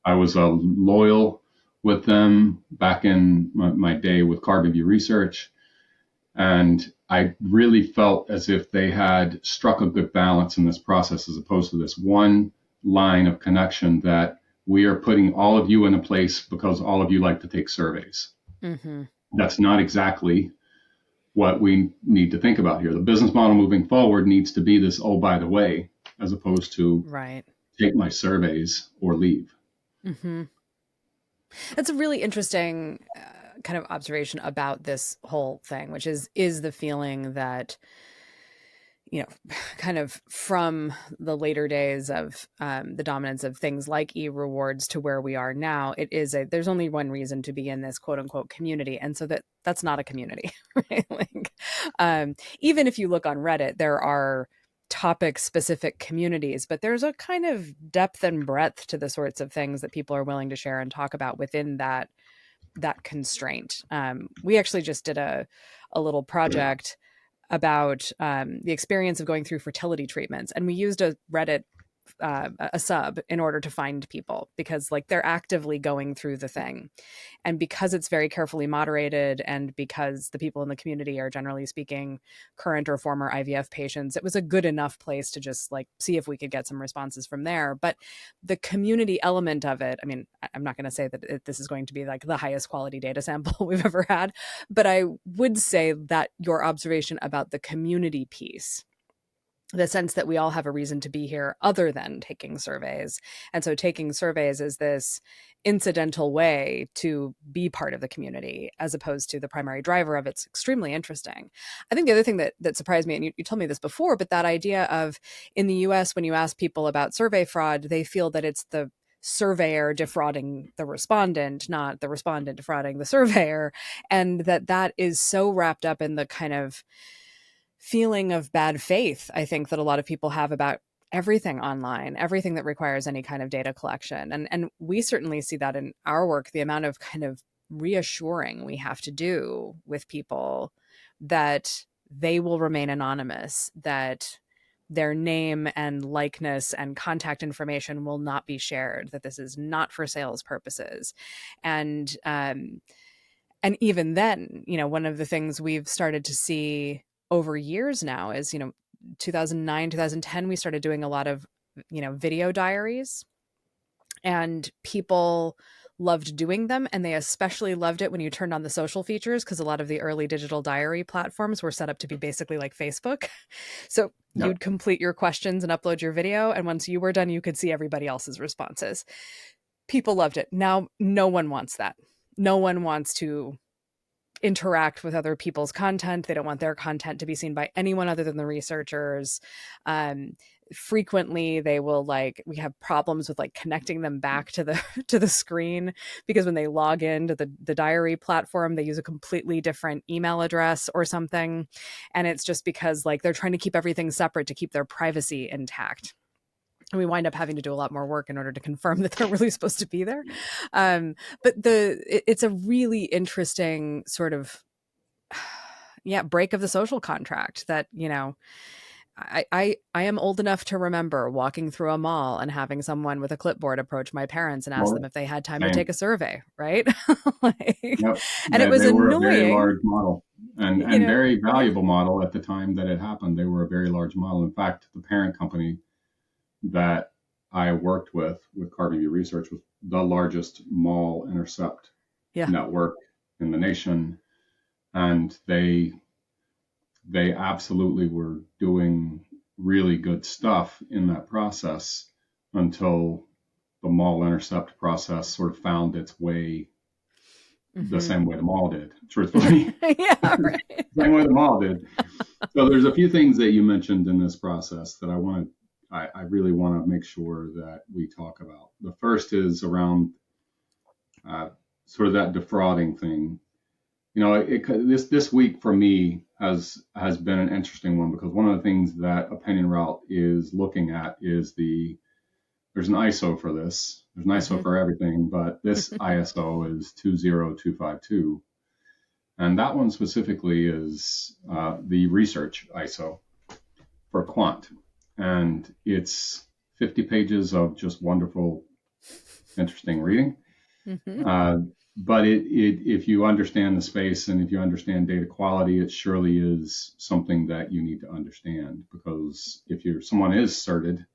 I was loyal with them back in my day with Carbon View Research. And I really felt as if they had struck a good balance in this process, as opposed to this one line of connection that we are putting all of you in a place because all of you like to take surveys. That's not exactly what we need to think about here. The business model moving forward needs to be this, oh, by the way, as opposed to take my surveys or leave.
That's a really interesting kind of observation about this whole thing, which is the feeling that, you know, kind of from the later days of the dominance of things like e-rewards to where we are now, there's only one reason to be in this quote unquote community. And so that's not a community, right? Like, even if you look on Reddit, there are topic specific communities, but there's a kind of depth and breadth to the sorts of things that people are willing to share and talk about within that constraint. We actually just did a little project about the experience of going through fertility treatments, and we used a Reddit a sub in order to find people, because like they're actively going through the thing, and because it's very carefully moderated, and because the people in the community are generally speaking current or former IVF patients, it was a good enough place to just like see if we could get some responses from there. But the community element of it, I mean, I'm not going to say that this is going to be like the highest quality data sample we've ever had, but I would say that your observation about the community piece, the sense that we all have a reason to be here other than taking surveys. And so taking surveys is this incidental way to be part of the community as opposed to the primary driver of it's extremely interesting. I think the other thing that surprised me, and you told me this before, but that idea of in the US, when you ask people about survey fraud, they feel that it's the surveyor defrauding the respondent, not the respondent defrauding the surveyor. And that is so wrapped up in the kind of feeling of bad faith, I think, that a lot of people have about everything online, everything that requires any kind of data collection. And we certainly see that in our work, the amount of kind of reassuring we have to do with people that they will remain anonymous, that their name and likeness and contact information will not be shared, that this is not for sales purposes. And even then, you know, one of the things we've started to see over years now is, you know, 2009, 2010, we started doing a lot of, you know, video diaries, and people loved doing them. And they especially loved it when you turned on the social features, because a lot of the early digital diary platforms were set up to be basically like Facebook. So you'd complete your questions and upload your video. And once you were done, you could see everybody else's responses. People loved it. Now, no one wants that. No one wants to interact with other people's content. They don't want their content to be seen by anyone other than the researchers. Frequently they will we have problems with like connecting them back to the screen, because when they log into the diary platform, they use a completely different email address or something. And it's just because like they're trying to keep everything separate to keep their privacy intact. And we wind up having to do a lot more work in order to confirm that they're really supposed to be there. But it's a really interesting sort of, break of the social contract that, you know, I am old enough to remember walking through a mall and having someone with a clipboard approach my parents and ask them if they had time to take a survey, right? And it was
they were
annoying.
A very large model and very valuable model at the time that it happened. They were a very large model. In fact, the parent company that I worked with Carbon View Research was the largest mall intercept network in the nation. And they they absolutely were doing really good stuff in that process until the mall intercept process sort of found its way the same way the mall did, truthfully.
Yeah, right.
Same way the mall did. So there's a few things that you mentioned in this process that I really want to make sure that we talk about. The first is around sort of that defrauding thing. You know, this week for me has been an interesting one, because one of the things that OpinionRoute is looking at is there's an ISO for this. There's an ISO for everything, but this ISO is 20252. And that one specifically is the research ISO for quant. And it's 50 pages of just wonderful, interesting reading. But if you understand the space and if you understand data quality, it surely is something that you need to understand, because if someone is certed,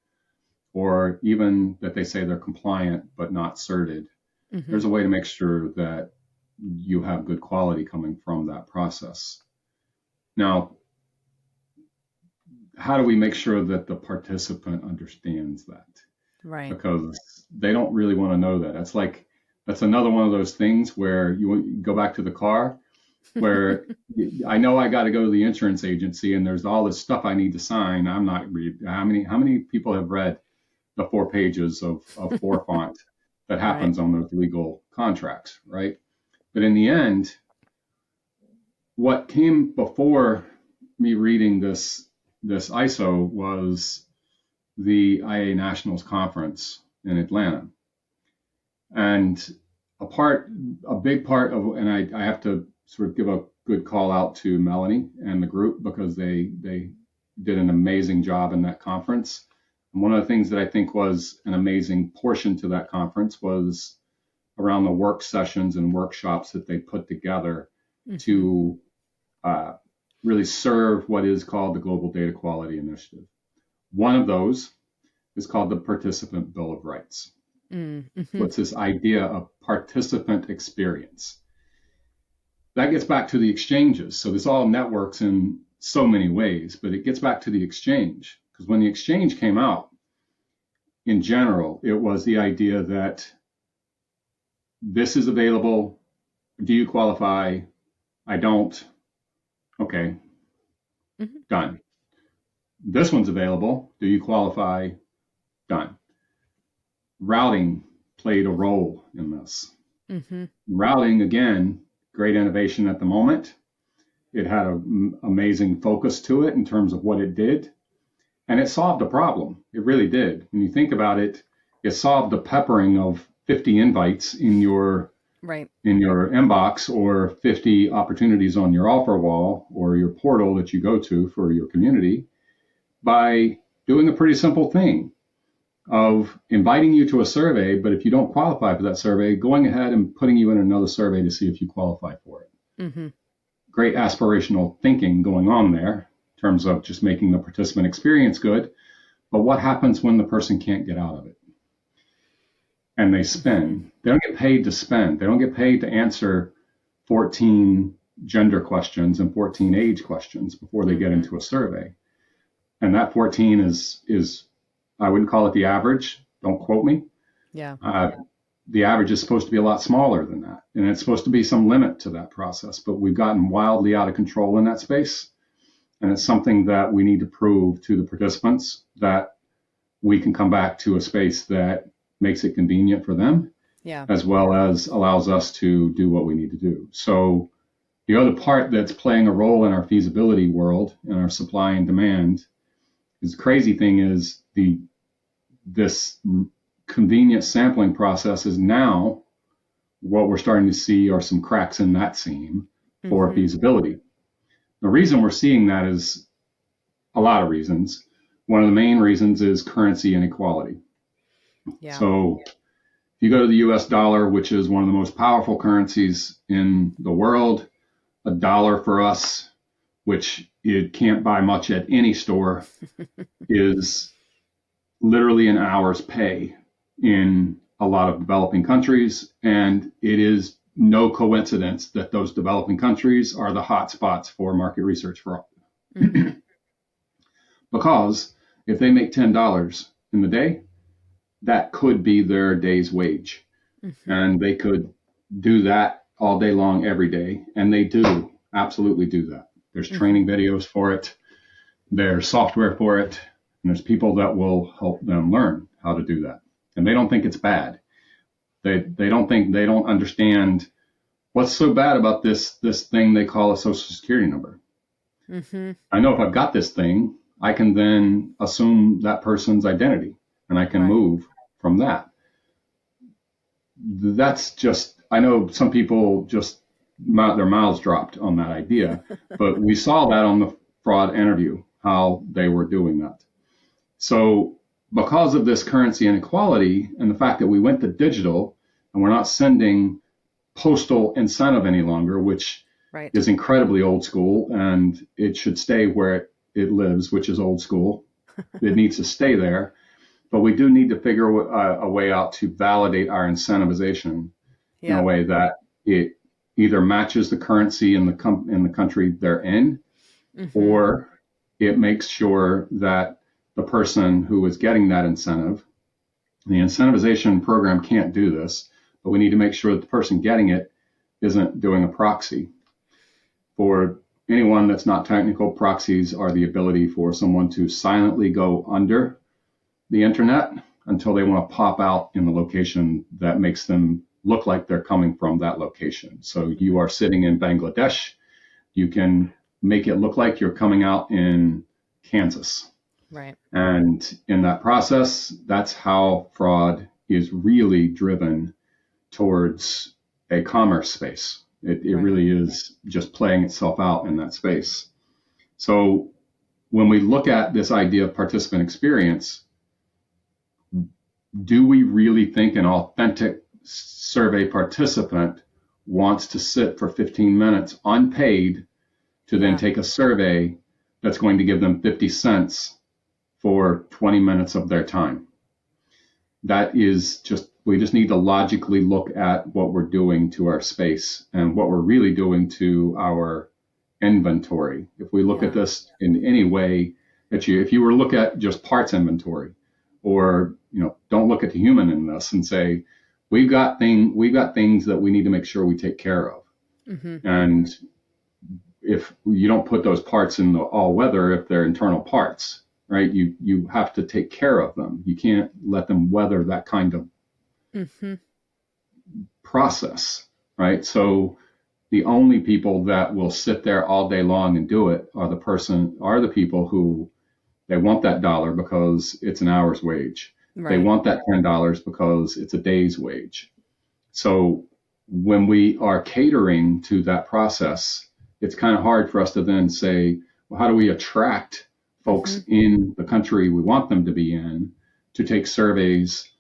or even that they say they're compliant but not certed, there's a way to make sure that you have good quality coming from that process. Now, how do we make sure that the participant understands that?
Right.
Because they don't really want to know that. That's another one of those things where you go back to the car, where I know I got to go to the insurance agency and there's all this stuff I need to sign. I'm not reading. How many people have read the 4 pages of four font that happens on those legal contracts, right? But in the end, what came before me reading this ISO was the IA Nationals Conference in Atlanta. And a big part of, and I have to sort of give a good call out to Melanie and the group, because they did an amazing job in that conference. And one of the things that I think was an amazing portion to that conference was around the work sessions and workshops that they put together to really serve what is called the Global Data Quality Initiative. One of those is called the Participant Bill of Rights. What's this idea of participant experience? That gets back to the exchanges. So this all networks in so many ways, but it gets back to the exchange. Because when the exchange came out, in general, it was the idea that this is available. Do you qualify? I don't. Okay. Done. This one's available. Do you qualify? Done. Routing played a role in this. Routing, again, great innovation at the moment. It had an amazing focus to it in terms of what it did. And it solved a problem. It really did. When you think about it, it solved the peppering of 50 invites in your inbox, or 50 opportunities on your offer wall or your portal that you go to for your community, by doing a pretty simple thing of inviting you to a survey, but if you don't qualify for that survey, going ahead and putting you in another survey to see if you qualify for it. Great aspirational thinking going on there in terms of just making the participant experience good. But what happens when the person can't get out of it? And they spend. They don't get paid to spend. They don't get paid to answer 14 gender questions and 14 age questions before they get into a survey. And that 14 is I wouldn't call it the average. Don't quote me.
Yeah.
The average is supposed to be a lot smaller than that. And it's supposed to be some limit to that process. But we've gotten wildly out of control in that space. And it's something that we need to prove to the participants, that we can come back to a space that makes it convenient for them, as well as allows us to do what we need to do. So the other part that's playing a role in our feasibility world, in our supply and demand, is the crazy thing is this convenient sampling process is now what we're starting to see are some cracks in that seam for feasibility. The reason we're seeing that is a lot of reasons. One of the main reasons is currency inequality. So if you go to the US dollar, which is one of the most powerful currencies in the world, a dollar for us, which it can't buy much at any store, is literally an hour's pay in a lot of developing countries. And it is no coincidence that those developing countries are the hot spots for market research fraud.
Mm-hmm.
Because if they make $10 in the day, that could be their day's wage.
Mm-hmm.
And they could do that all day long, every day. And they do absolutely do that. There's training videos for it. There's software for it. And there's people that will help them learn how to do that. And they don't think it's bad. They don't understand what's so bad about this thing they call a social security number.
Mm-hmm.
I know if I've got this thing, I can then assume that person's identity and I can move from that. That's just, I know some people just, their mouths dropped on that idea, but we saw that on the fraud interview, how they were doing that. So because of this currency inequality and the fact that we went to digital and we're not sending postal incentive any longer, which is incredibly old school, and it should stay where it lives, which is old school. It needs to stay there. But we do need to figure a way out to validate our incentivization in a way that it either matches the currency in the country they're in, or it makes sure that the person who is getting that incentive, the incentivization program can't do this, but we need to make sure that the person getting it isn't doing a proxy. For anyone that's not technical, proxies are the ability for someone to silently go under the internet until they want to pop out in the location that makes them look like they're coming from that location. So you are sitting in Bangladesh, you can make it look like you're coming out in Kansas.
Right.
And in that process, that's how fraud is really driven towards a commerce space. It really is just playing itself out in that space. So when we look at this idea of participant experience, do we really think an authentic survey participant wants to sit for 15 minutes unpaid to then take a survey that's going to give them 50 cents for 20 minutes of their time? That is just, we just need to logically look at what we're doing to our space and what we're really doing to our inventory. If we look at this in any way that if you were to look at just parts inventory, or don't look at the human in this and say, we've got things that we need to make sure we take care of. And if you don't put those parts in the all weather, if they're internal parts, right, you have to take care of them. You can't let them weather that kind of process, right? So the only people that will sit there all day long and do it are the people who they want that dollar because it's an hour's wage. They want that $10 because it's a day's wage. So when we are catering to that process, it's kind of hard for us to then say, well, how do we attract folks in the country we want them to be in to take surveys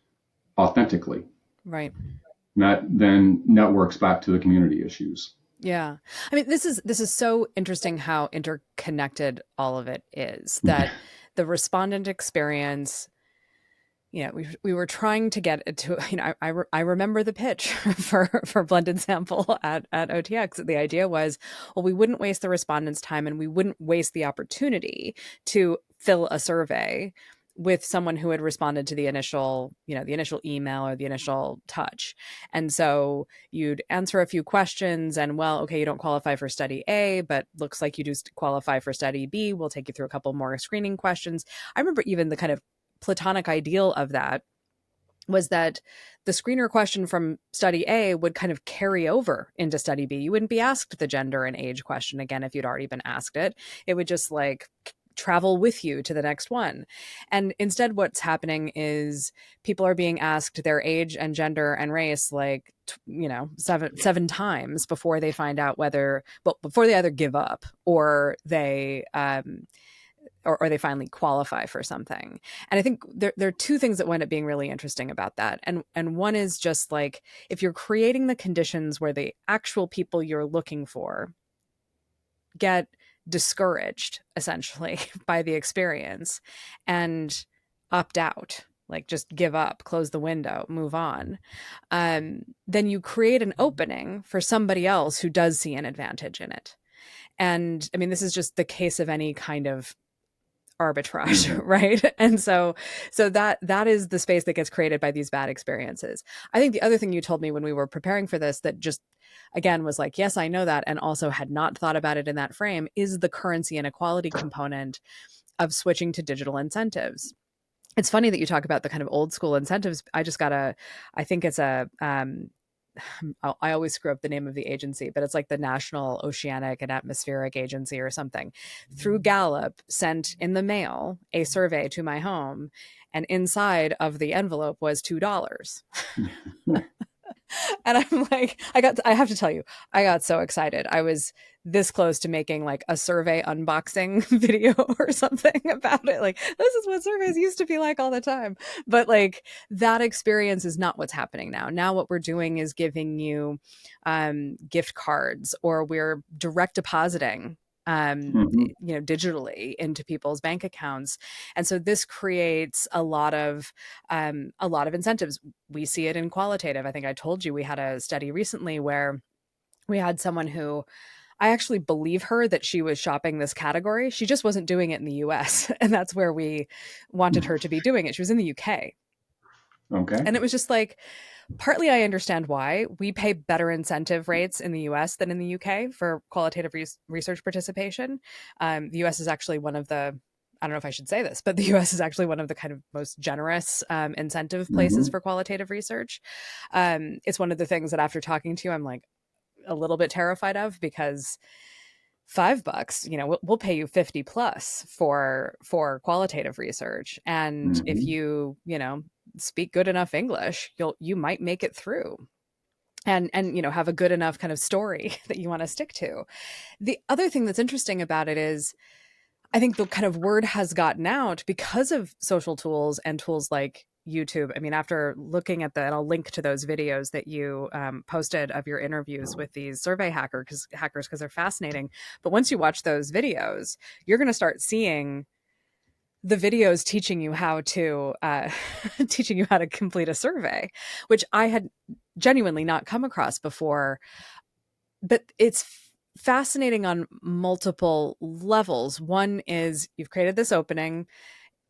authentically?
Right.
And that then networks back to the community issues.
Yeah. I mean, this is so interesting how interconnected all of it is, that the respondent experience, we were trying to get it to, I remember the pitch for blended sample at OTX. The idea was, well, we wouldn't waste the respondents' time and we wouldn't waste the opportunity to fill a survey with someone who had responded to the initial email or the initial touch. And so you'd answer a few questions and, well, okay, you don't qualify for study A, but looks like you do qualify for study B. We'll take you through a couple more screening questions. I remember even the kind of platonic ideal of that was that the screener question from study A would kind of carry over into study B. You wouldn't be asked the gender and age question again if you'd already been asked it. It would just travel with you to the next one. And instead what's happening is people are being asked their age and gender and race seven times before they find out before they either give up or they or they finally qualify for something. And I think there are two things that wind up being really interesting about that. And one is just if you're creating the conditions where the actual people you're looking for get discouraged essentially by the experience and opt out, just give up, close the window, move on, then you create an opening for somebody else who does see an advantage in it. And I mean, this is just the case of any kind of arbitrage, right? And so that is the space that gets created by these bad experiences. I think the other thing you told me when we were preparing for this that just again was like, yes, I know that, and also had not thought about it in that frame, is the currency inequality component of switching to digital incentives. It's funny that you talk about the kind of old school incentives. I think it's I always screw up the name of the agency, but it's like the National Oceanic and Atmospheric Agency or something. Through Gallup, sent in the mail a survey to my home, and inside of the envelope was $2. And I'm like, I have to tell you, I got so excited. I was this close to making like a survey unboxing video or something about it. Like, this is what surveys used to be like all the time. But like, that experience is not what's happening now. Now, what we're doing is giving you gift cards, or we're direct depositing digitally into people's bank accounts. And so this creates a lot of incentives. We see it in qualitative. I think I told you we had a study recently where we had someone who, I actually believe her that she was shopping this category. She just wasn't doing it in the US. And that's where we wanted her to be doing it. She was in the UK.
Okay.
And it was just like, partly I understand why. We pay better incentive rates in the US than in the UK for qualitative research participation. The US is actually one of the, I don't know if I should say this, but the US is actually one of the kind of most generous incentive places for qualitative research. It's one of the things that after talking to you, I'm like a little bit terrified of, because $5, we'll pay you 50 plus for qualitative research. And if you speak good enough English, you might make it through and have a good enough kind of story that you want to stick to. The other thing that's interesting about it is, I think the kind of word has gotten out because of social tools and tools like YouTube. I mean, after looking at and I'll link to those videos that you posted of your interviews with these survey hackers, because they're fascinating. But once you watch those videos, you're going to start seeing the videos teaching you how to complete a survey, which I had genuinely not come across before. But it's fascinating on multiple levels. One is, you've created this opening,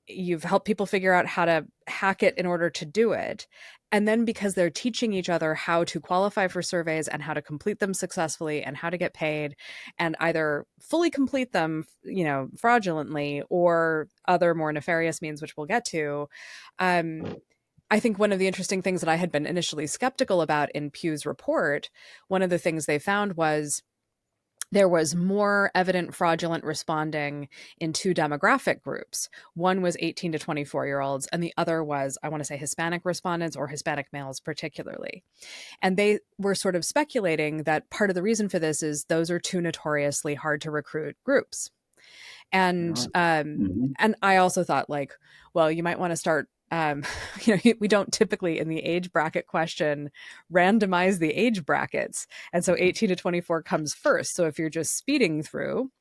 you've helped people figure out how to hack it in order to do it. And then because they're teaching each other how to qualify for surveys and how to complete them successfully and how to get paid, and either fully complete them, fraudulently, or other more nefarious means, which we'll get to. I think one of the interesting things that I had been initially skeptical about in Pew's report, one of the things they found was there was more evident fraudulent responding in two demographic groups. One was 18 to 24-year-olds, and the other was, I want to say, Hispanic respondents, or Hispanic males particularly. And they were sort of speculating that part of the reason for this is those are two notoriously hard to recruit groups. And and I also thought, like, well, you might want to start we don't typically in the age bracket question randomize the age brackets. And so 18 to 24 comes first. So if you're just speeding through,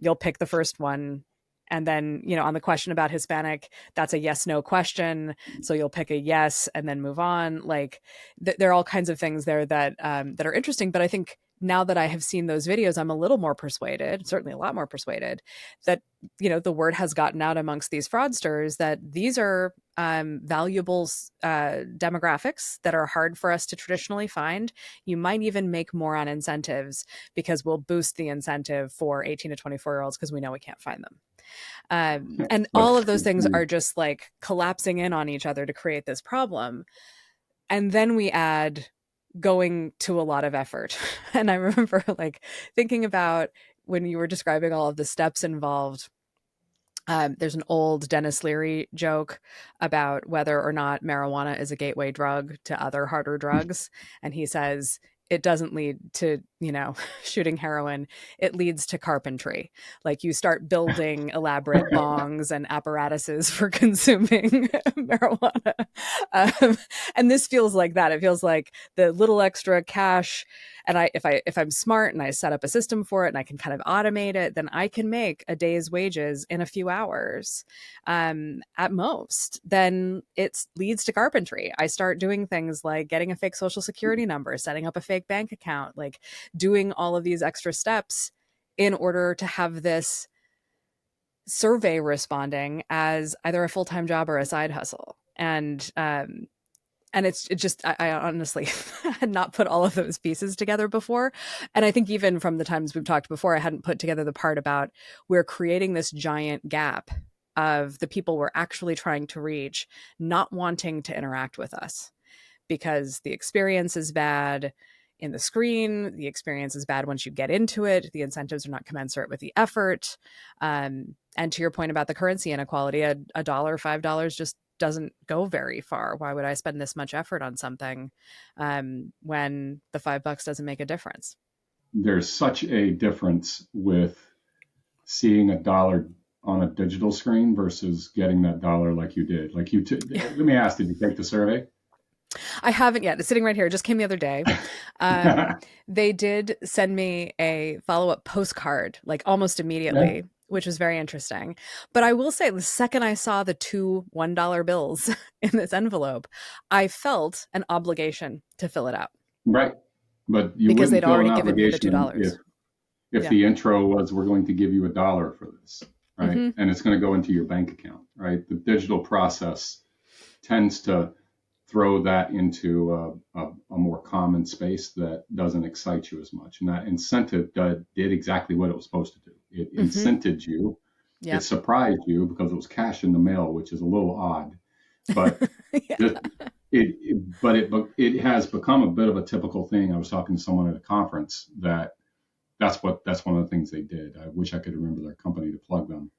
you'll pick the first one. And then, on the question about Hispanic, that's a yes, no question. So you'll pick a yes and then move on. Like there are all kinds of things there that are interesting. But I think now that I have seen those videos, I'm a little more persuaded, certainly a lot more persuaded, that, the word has gotten out amongst these fraudsters that these are valuable demographics that are hard for us to traditionally find. You might even make more on incentives, because we'll boost the incentive for 18 to 24-year-olds because we know we can't find them. And all of those things are just like collapsing in on each other to create this problem. And then we add going to a lot of effort. And I remember like thinking about when you were describing all of the steps involved. There's an old Dennis Leary joke about whether or not marijuana is a gateway drug to other harder drugs. And he says, it doesn't lead to, shooting heroin. It leads to carpentry. Like you start building elaborate bongs and apparatuses for consuming marijuana. And this feels like that. It feels like the little extra cash. And if I'm smart and I set up a system for it and I can kind of automate it, then I can make a day's wages in a few hours at most. Then it leads to carpentry. I start doing things like getting a fake social security number, setting up a fake bank account, like doing all of these extra steps. in order to have this survey responding as either a full-time job or a side hustle. And it just, I honestly had not put all of those pieces together before. And I think even from the times we've talked before, I hadn't put together the part about we're creating this giant gap of the people we're actually trying to reach not wanting to interact with us because the experience is bad in the screen. The experience is bad once you get into it. The incentives are not commensurate with the effort. And to your point about the currency inequality, a dollar, $5 just doesn't go very far. Why would I spend this much effort on something when the $5 doesn't make a difference?
There's such a difference with seeing a dollar on a digital screen versus getting that dollar like you did. Let me ask, did you take the survey?
I haven't yet. It's sitting right here. It just came the other day. They did send me a follow-up postcard, like almost immediately, which was very interesting. But I will say, the second I saw the two $1 bills in this envelope, I felt an obligation to fill it out.
Right. But you
because
wouldn't
they'd
feel
already
an
given me the
obligation
$2.
if the intro was, we're going to give you $1 for this, right?
Mm-hmm.
And it's going to go into your bank account, right? The digital process tends to throw that into a more common space that doesn't excite you as much. And that incentive did exactly what it was supposed to do. It incented you. It surprised you because it was cash in the mail, which is a little odd. But it has become a bit of a typical thing. I was talking to someone at a conference that's one of the things they did. I wish I could remember their company to plug them.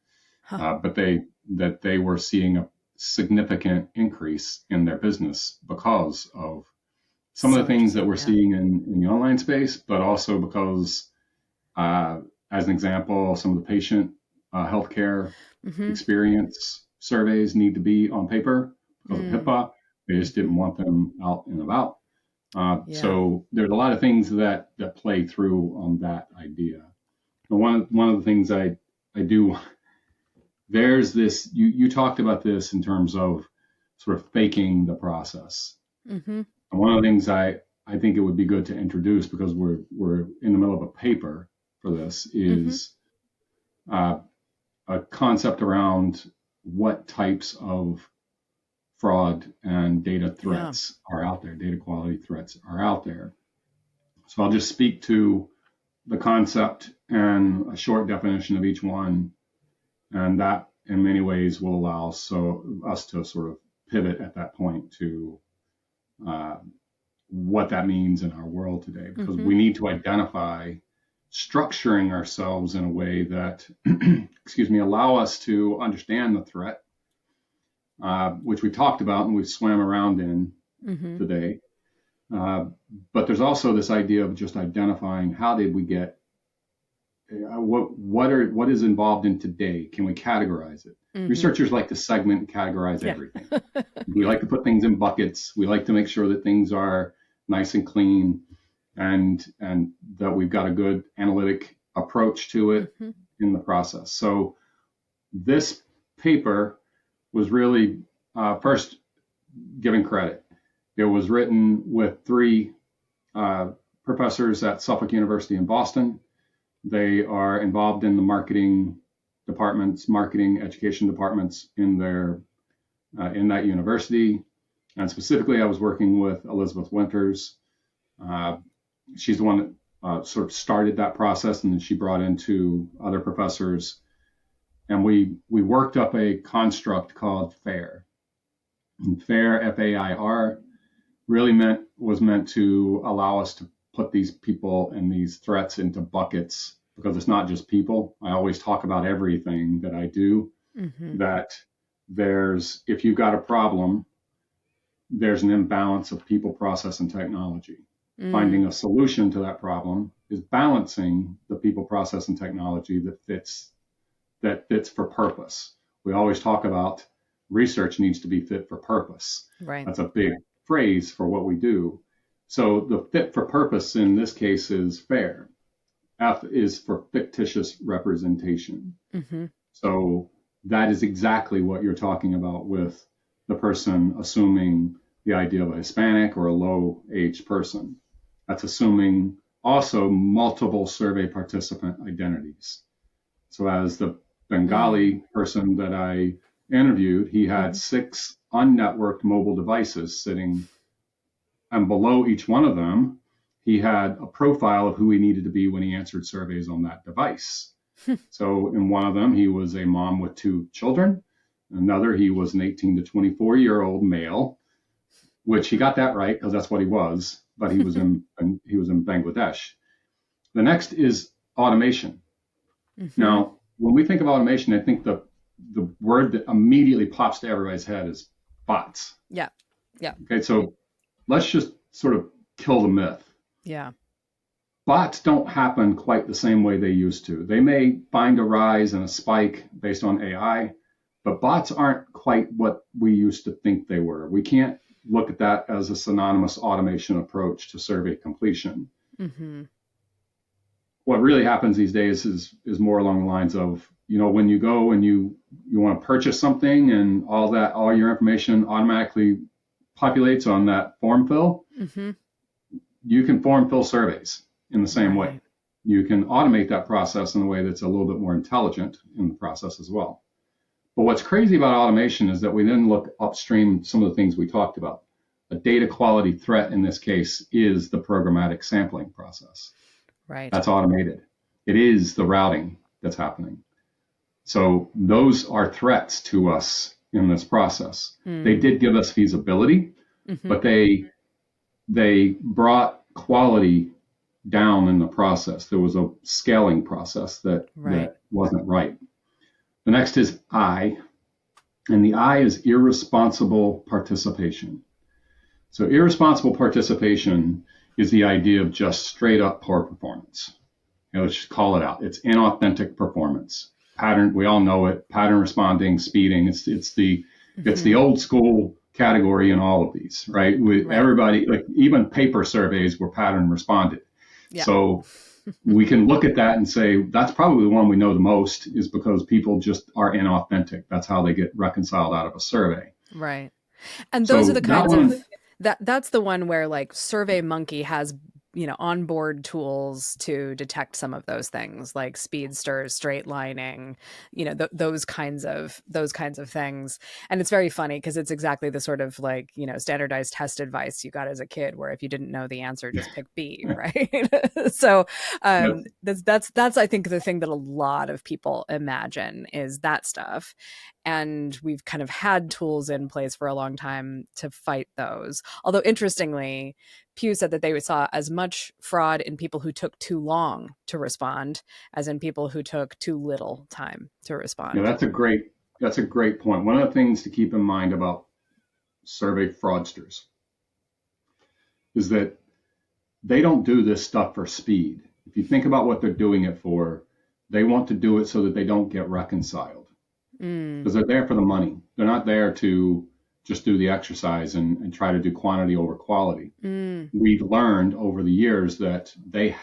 But they were seeing a significant increase in their business because of some of the things that we're seeing in the online space, but also because, as an example, some of the patient healthcare experience surveys need to be on paper because of HIPAA. They just didn't want them out and about. So there's a lot of things that play through on that idea. And one of the things I do, there's this, you talked about this in terms of sort of faking the process. And one of the things I think it would be good to introduce, because we're in the middle of a paper for this, is a concept around what types of fraud and data threats are out there, data quality threats are out there. So I'll just speak to the concept and a short definition of each one, and that in many ways will allow us to sort of pivot at that point to what that means in our world today, because we need to identify structuring ourselves in a way that, allow us to understand the threat, which we talked about and we've swam around in today. But there's also this idea of just identifying how did we get, what is involved in today? Can we categorize it? Researchers like to segment and categorize everything. We like to put things in buckets. We like to make sure that things are nice and clean, and that we've got a good analytic approach to it in the process. So this paper was really, first, giving credit. It was written with three professors at Suffolk University in Boston. They are involved in the marketing education departments in that university. And specifically, I was working with Elizabeth Winters. She's the one that sort of started that process, and then she brought in two other professors. And we worked up a construct called FAIR. And FAIR, F-A-I-R, really was meant to allow us to put these people and these threats into buckets, because it's not just people. I always talk about everything that I do, that if you've got a problem, there's an imbalance of people, process, and technology. Finding a solution to that problem is balancing the people, process, and technology that fits for purpose. We always talk about research needs to be fit for purpose.
Right.
That's a big phrase for what we do. So the fit for purpose in this case is FAIR. F is for fictitious representation. So that is exactly what you're talking about with the person assuming the idea of a Hispanic or a low-age person. That's assuming also multiple survey participant identities. So as the Bengali person that I interviewed, he had 6 unnetworked mobile devices sitting, and below each one of them, he had a profile of who he needed to be when he answered surveys on that device. So in one of them, he was a mom with 2 children. Another, he was an 18 to 24-year-old male, which he got that right because that's what he was, but he was in Bangladesh. The next is automation. Now, when we think of automation, I think the word that immediately pops to everybody's head is bots.
Yeah.
Okay, so let's just sort of kill the myth.
Yeah.
Bots don't happen quite the same way they used to. They may find a rise and a spike based on AI, but bots aren't quite what we used to think they were. We can't look at that as a synonymous automation approach to survey completion. What really happens these days is more along the lines of, when you go and you want to purchase something and all your information automatically populates on that form fill, you can form fill surveys in the same way. You can automate that process in a way that's a little bit more intelligent in the process as well. But what's crazy about automation is that we then look upstream some of the things we talked about. A data quality threat in this case is the programmatic sampling process.
Right.
That's automated. It is the routing that's happening. So those are threats to us in this process. They did give us feasibility, but they brought quality down in the process. There was a scaling process that wasn't right. The next is I, and the I is irresponsible participation. So irresponsible participation is the idea of just straight up poor performance. Let's just call it out. It's inauthentic performance. Pattern, we all know it. Pattern responding, speeding. It's the old school category in all of these, right? Everybody, like even paper surveys were pattern responded. Yeah. So we can look at that and say that's probably the one we know the most, is because people just are inauthentic. That's how they get reconciled out of a survey.
Right. And those are the kinds of that's the one where like SurveyMonkey has onboard tools to detect some of those things, like speedsters, straight lining, those kinds of things. And it's very funny because it's exactly the sort of like, standardized test advice you got as a kid, where if you didn't know the answer, just pick B, right? So that's I think the thing that a lot of people imagine is that stuff. And we've kind of had tools in place for a long time to fight those. Although interestingly, Pew said that they saw as much fraud in people who took too long to respond as in people who took too little time to respond.
Yeah, that's a great point. One of the things to keep in mind about survey fraudsters is that they don't do this stuff for speed. If you think about what they're doing it for, they want to do it so that they don't get reconciled. Because they're there for the money. They're not there to just do the exercise and try to do quantity over quality. We've learned over the years that they've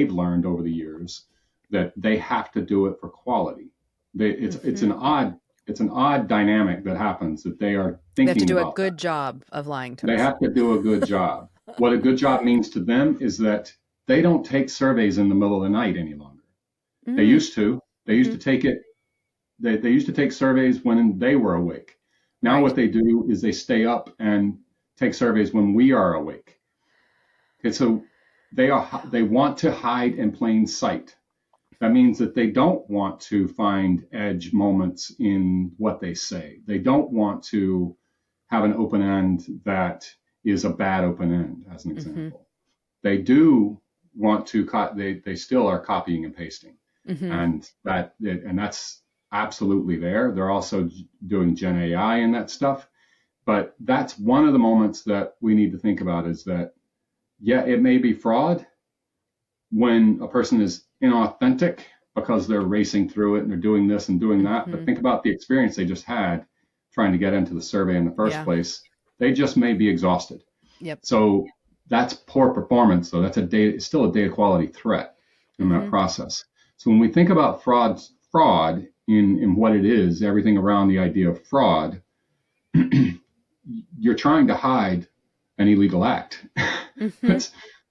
learned over the years that they have to do it for quality. It's an odd dynamic that happens, that they are thinking about. They have to
do a good job of lying to us.
They have to do a good job. What a good job means to them is that they don't take surveys in the middle of the night any longer. They used to. They used to take it. They used to take surveys when they were awake. Now what they do is they stay up and take surveys when we are awake. Okay, so they want to hide in plain sight. That means that they don't want to find edge moments in what they say. They don't want to have an open end that is a bad open end, as an example. They do want to they still are copying and pasting, and that's absolutely there. They're also doing Gen AI and that stuff. But that's one of the moments that we need to think about, is that, yeah, it may be fraud when a person is inauthentic because they're racing through it and they're doing this and doing that. But think about the experience they just had trying to get into the survey in the first place. They just may be exhausted. So that's poor performance. So that's it's still a data quality threat in that process. So when we think about fraud in what it is, everything around the idea of fraud, you're trying to hide an illegal act.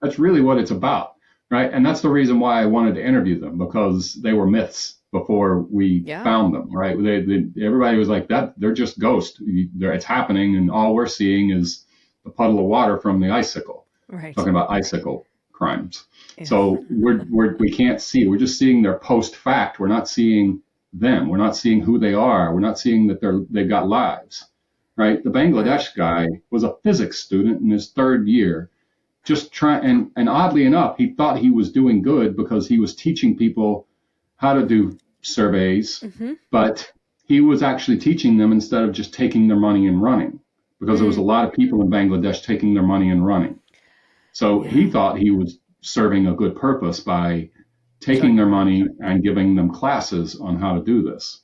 That's really what it's about, right? And that's the reason why I wanted to interview them, because they were myths before we
Yeah.
found them, right? Everybody was like, that they're just ghosts. It's happening, and all we're seeing is the puddle of water from the icicle.
Right.
Talking about icicle crimes.
Yeah.
So we can't see. We're just seeing their post fact. We're not seeing them. We're not seeing who they are. We're not seeing that they've got lives, right? The Bangladesh guy was a physics student in his third year, just trying, and oddly enough, he thought he was doing good because he was teaching people how to do surveys, but he was actually teaching them instead of just taking their money and running, because there was a lot of people in Bangladesh taking their money and running. So he thought he was serving a good purpose by taking their money and giving them classes on how to do this.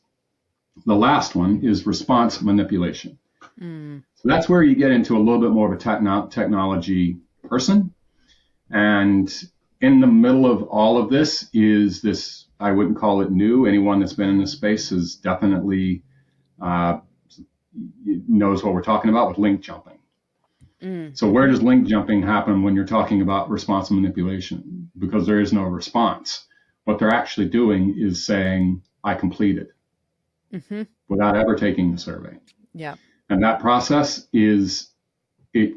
The last one is response manipulation. So that's where you get into a little bit more of a technology person. And in the middle of all of this is this, I wouldn't call it new. Anyone that's been in this space is definitely knows what we're talking about with link jumping. So where does link jumping happen when you're talking about response manipulation? Because there is no response. What they're actually doing is saying, I completed, without ever taking the survey.
Yeah.
And that process is, it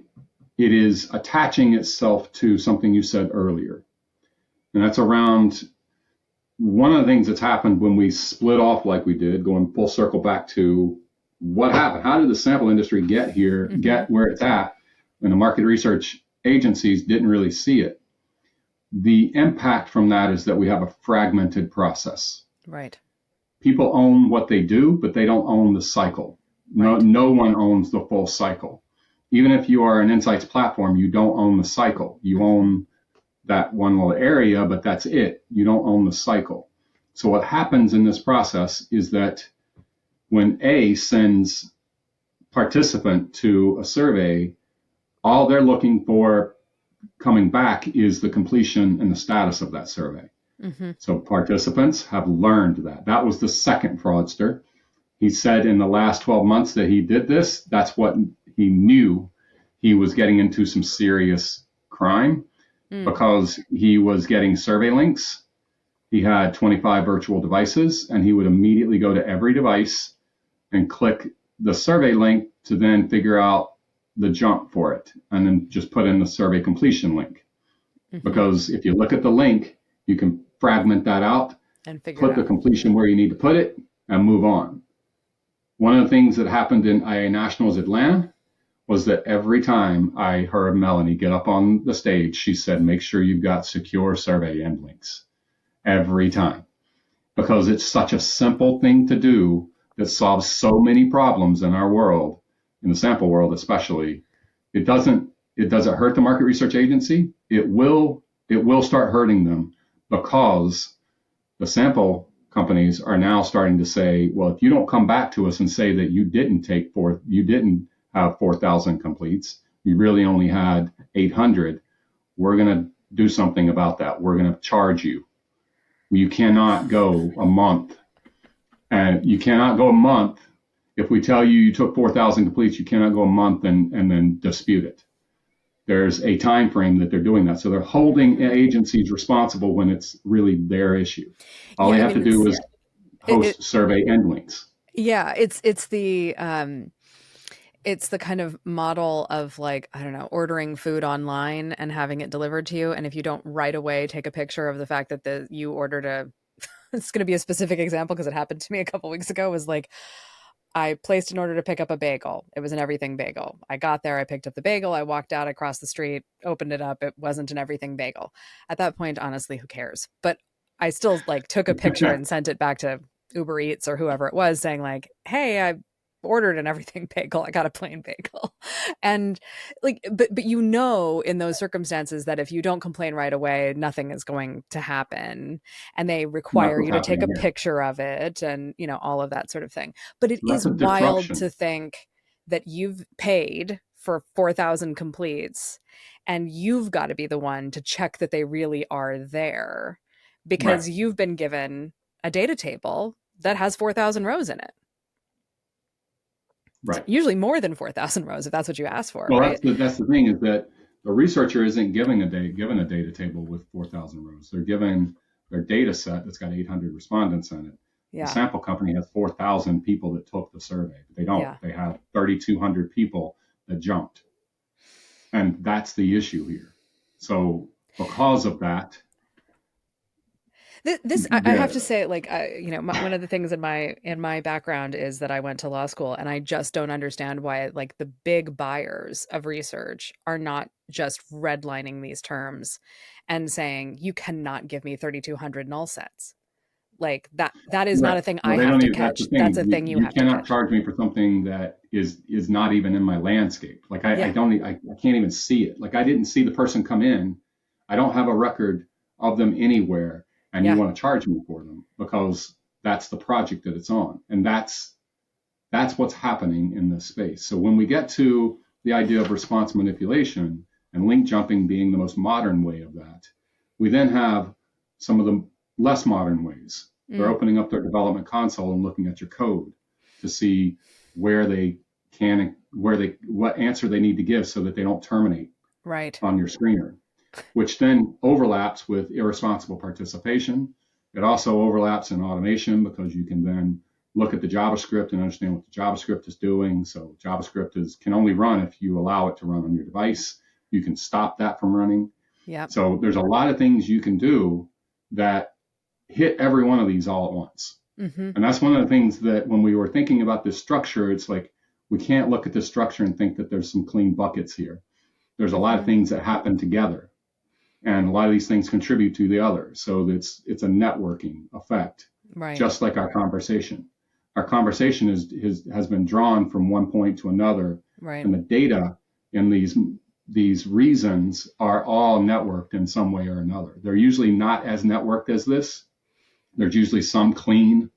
is attaching itself to something you said earlier. And that's around one of the things that's happened when we split off like we did, going full circle back to what happened. How did the sample industry get here, get where it's at, when the market research agencies didn't really see it? The impact from that is that we have a fragmented process.
Right.
People own what they do, but they don't own the cycle. Right. No one owns the full cycle. Even if you are an insights platform, you don't own the cycle. You own that one little area, but that's it. You don't own the cycle. So what happens in this process is that when A sends participant to a survey, all they're looking for coming back is the completion and the status of that survey. So participants have learned that. That was the second fraudster. He said in the last 12 months that he did this. That's what he knew. He was getting into some serious crime because he was getting survey links. He had 25 virtual devices, and he would immediately go to every device and click the survey link to then figure out the jump for it, and then just put in the survey completion link. Because if you look at the link, you can fragment that out and put the completion where you need to put it and move on. One of the things that happened in IA Nationals Atlanta was that every time I heard Melanie get up on the stage, she said, make sure you've got secure survey end links. Every time. Because it's such a simple thing to do that solves so many problems in our world, in the sample world especially. It doesn't hurt the market research agency. It will start hurting them, because the sample companies are now starting to say, well, if you don't come back to us and say that you didn't have 4,000 completes, you really only had 800, we're going to do something about that. We're going to charge you. You cannot go a month. And you cannot go a month. If we tell you took 4,000 completes, you cannot go a month and then dispute it. There's a time frame that they're doing that. So they're holding agencies responsible when it's really their issue. All they have to do is host survey end links.
Yeah, it's the kind of model of, like, I don't know, ordering food online and having it delivered to you. And if you don't right away take a picture of the fact that you ordered it's going to be a specific example because it happened to me a couple weeks ago, was like, I placed an order to pick up a bagel. It was an everything bagel. I got there, I picked up the bagel, I walked out across the street, opened it up. It wasn't an everything bagel. At that point, honestly, who cares? But I still took a picture and sent it back to Uber Eats or whoever it was, saying like, hey, I ordered an everything bagel. I got a plain bagel. And but in those circumstances that if you don't complain right away, nothing is going to happen. And they require you to take a picture of it and, all of that sort of thing. But it is wild to think that you've paid for 4,000 completes and you've got to be the one to check that they really are there, because you've been given a data table that has 4,000 rows in it.
Right.
Usually more than 4,000 rows, if that's what you asked for.
Well,
right?
that's the thing, is that the researcher isn't given a data table with 4,000 rows. They're given their data set that's got 800 respondents in it.
Yeah.
The sample company has 4,000 people that took the survey. They don't.
Yeah.
They have 3,200 people that jumped. And that's the issue here. So because of that,
I have to say, like, one of the things in my background is that I went to law school, and I just don't understand why, like, the big buyers of research are not just redlining these terms and saying, you cannot give me 3,200 null sets. Like that is not a thing I have to catch. That's a thing you have to catch.
You cannot charge me for something that is not even in my landscape. Like I can't even see it. Like I didn't see the person come in. I don't have a record of them anywhere, and you want to charge me for them because that's the project that it's on. And that's what's happening in this space. So when we get to the idea of response manipulation and link jumping being the most modern way of that, we then have some of the less modern ways. They're opening up their development console and looking at your code to see what answer they need to give so that they don't terminate on your screener, which then overlaps with irresponsible participation. It also overlaps in automation because you can then look at the JavaScript and understand what the JavaScript is doing. So JavaScript can only run if you allow it to run on your device. You can stop that from running.
Yeah.
So there's a lot of things you can do that hit every one of these all at once. Mm-hmm. And that's one of the things that when we were thinking about this structure, it's like, we can't look at this structure and think that there's some clean buckets here. There's a lot of things that happen together, and a lot of these things contribute to the other. So it's a networking effect, just like our conversation. Our conversation has been drawn from one point to another, and the data in these reasons are all networked in some way or another. They're usually not as networked as this. There's usually some clean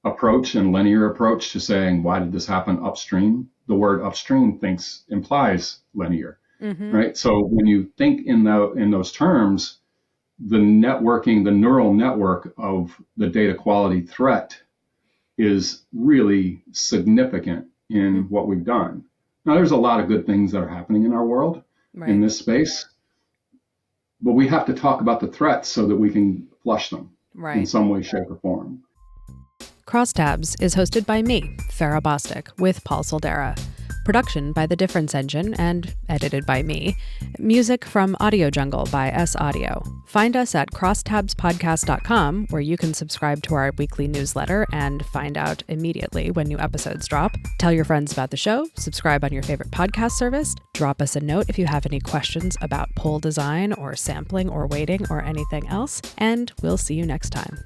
approach and linear approach to saying, why did this happen upstream? The word upstream implies linear, right? So when you think in those terms, the networking, the neural network of the data quality threat is really significant in what we've done. Now, there's a lot of good things that are happening in our world in this space, but we have to talk about the threats so that we can flush them in some way, shape, or form.
Crosstabs is hosted by me, Farrah Bostic, with Paul Soldera. Production by The Difference Engine and edited by me. Music from Audio Jungle by S Audio. Find us at crosstabspodcast.com, where you can subscribe to our weekly newsletter and find out immediately when new episodes drop. Tell your friends about the show, subscribe on your favorite podcast service, drop us a note if you have any questions about poll design or sampling or weighting or anything else, and we'll see you next time.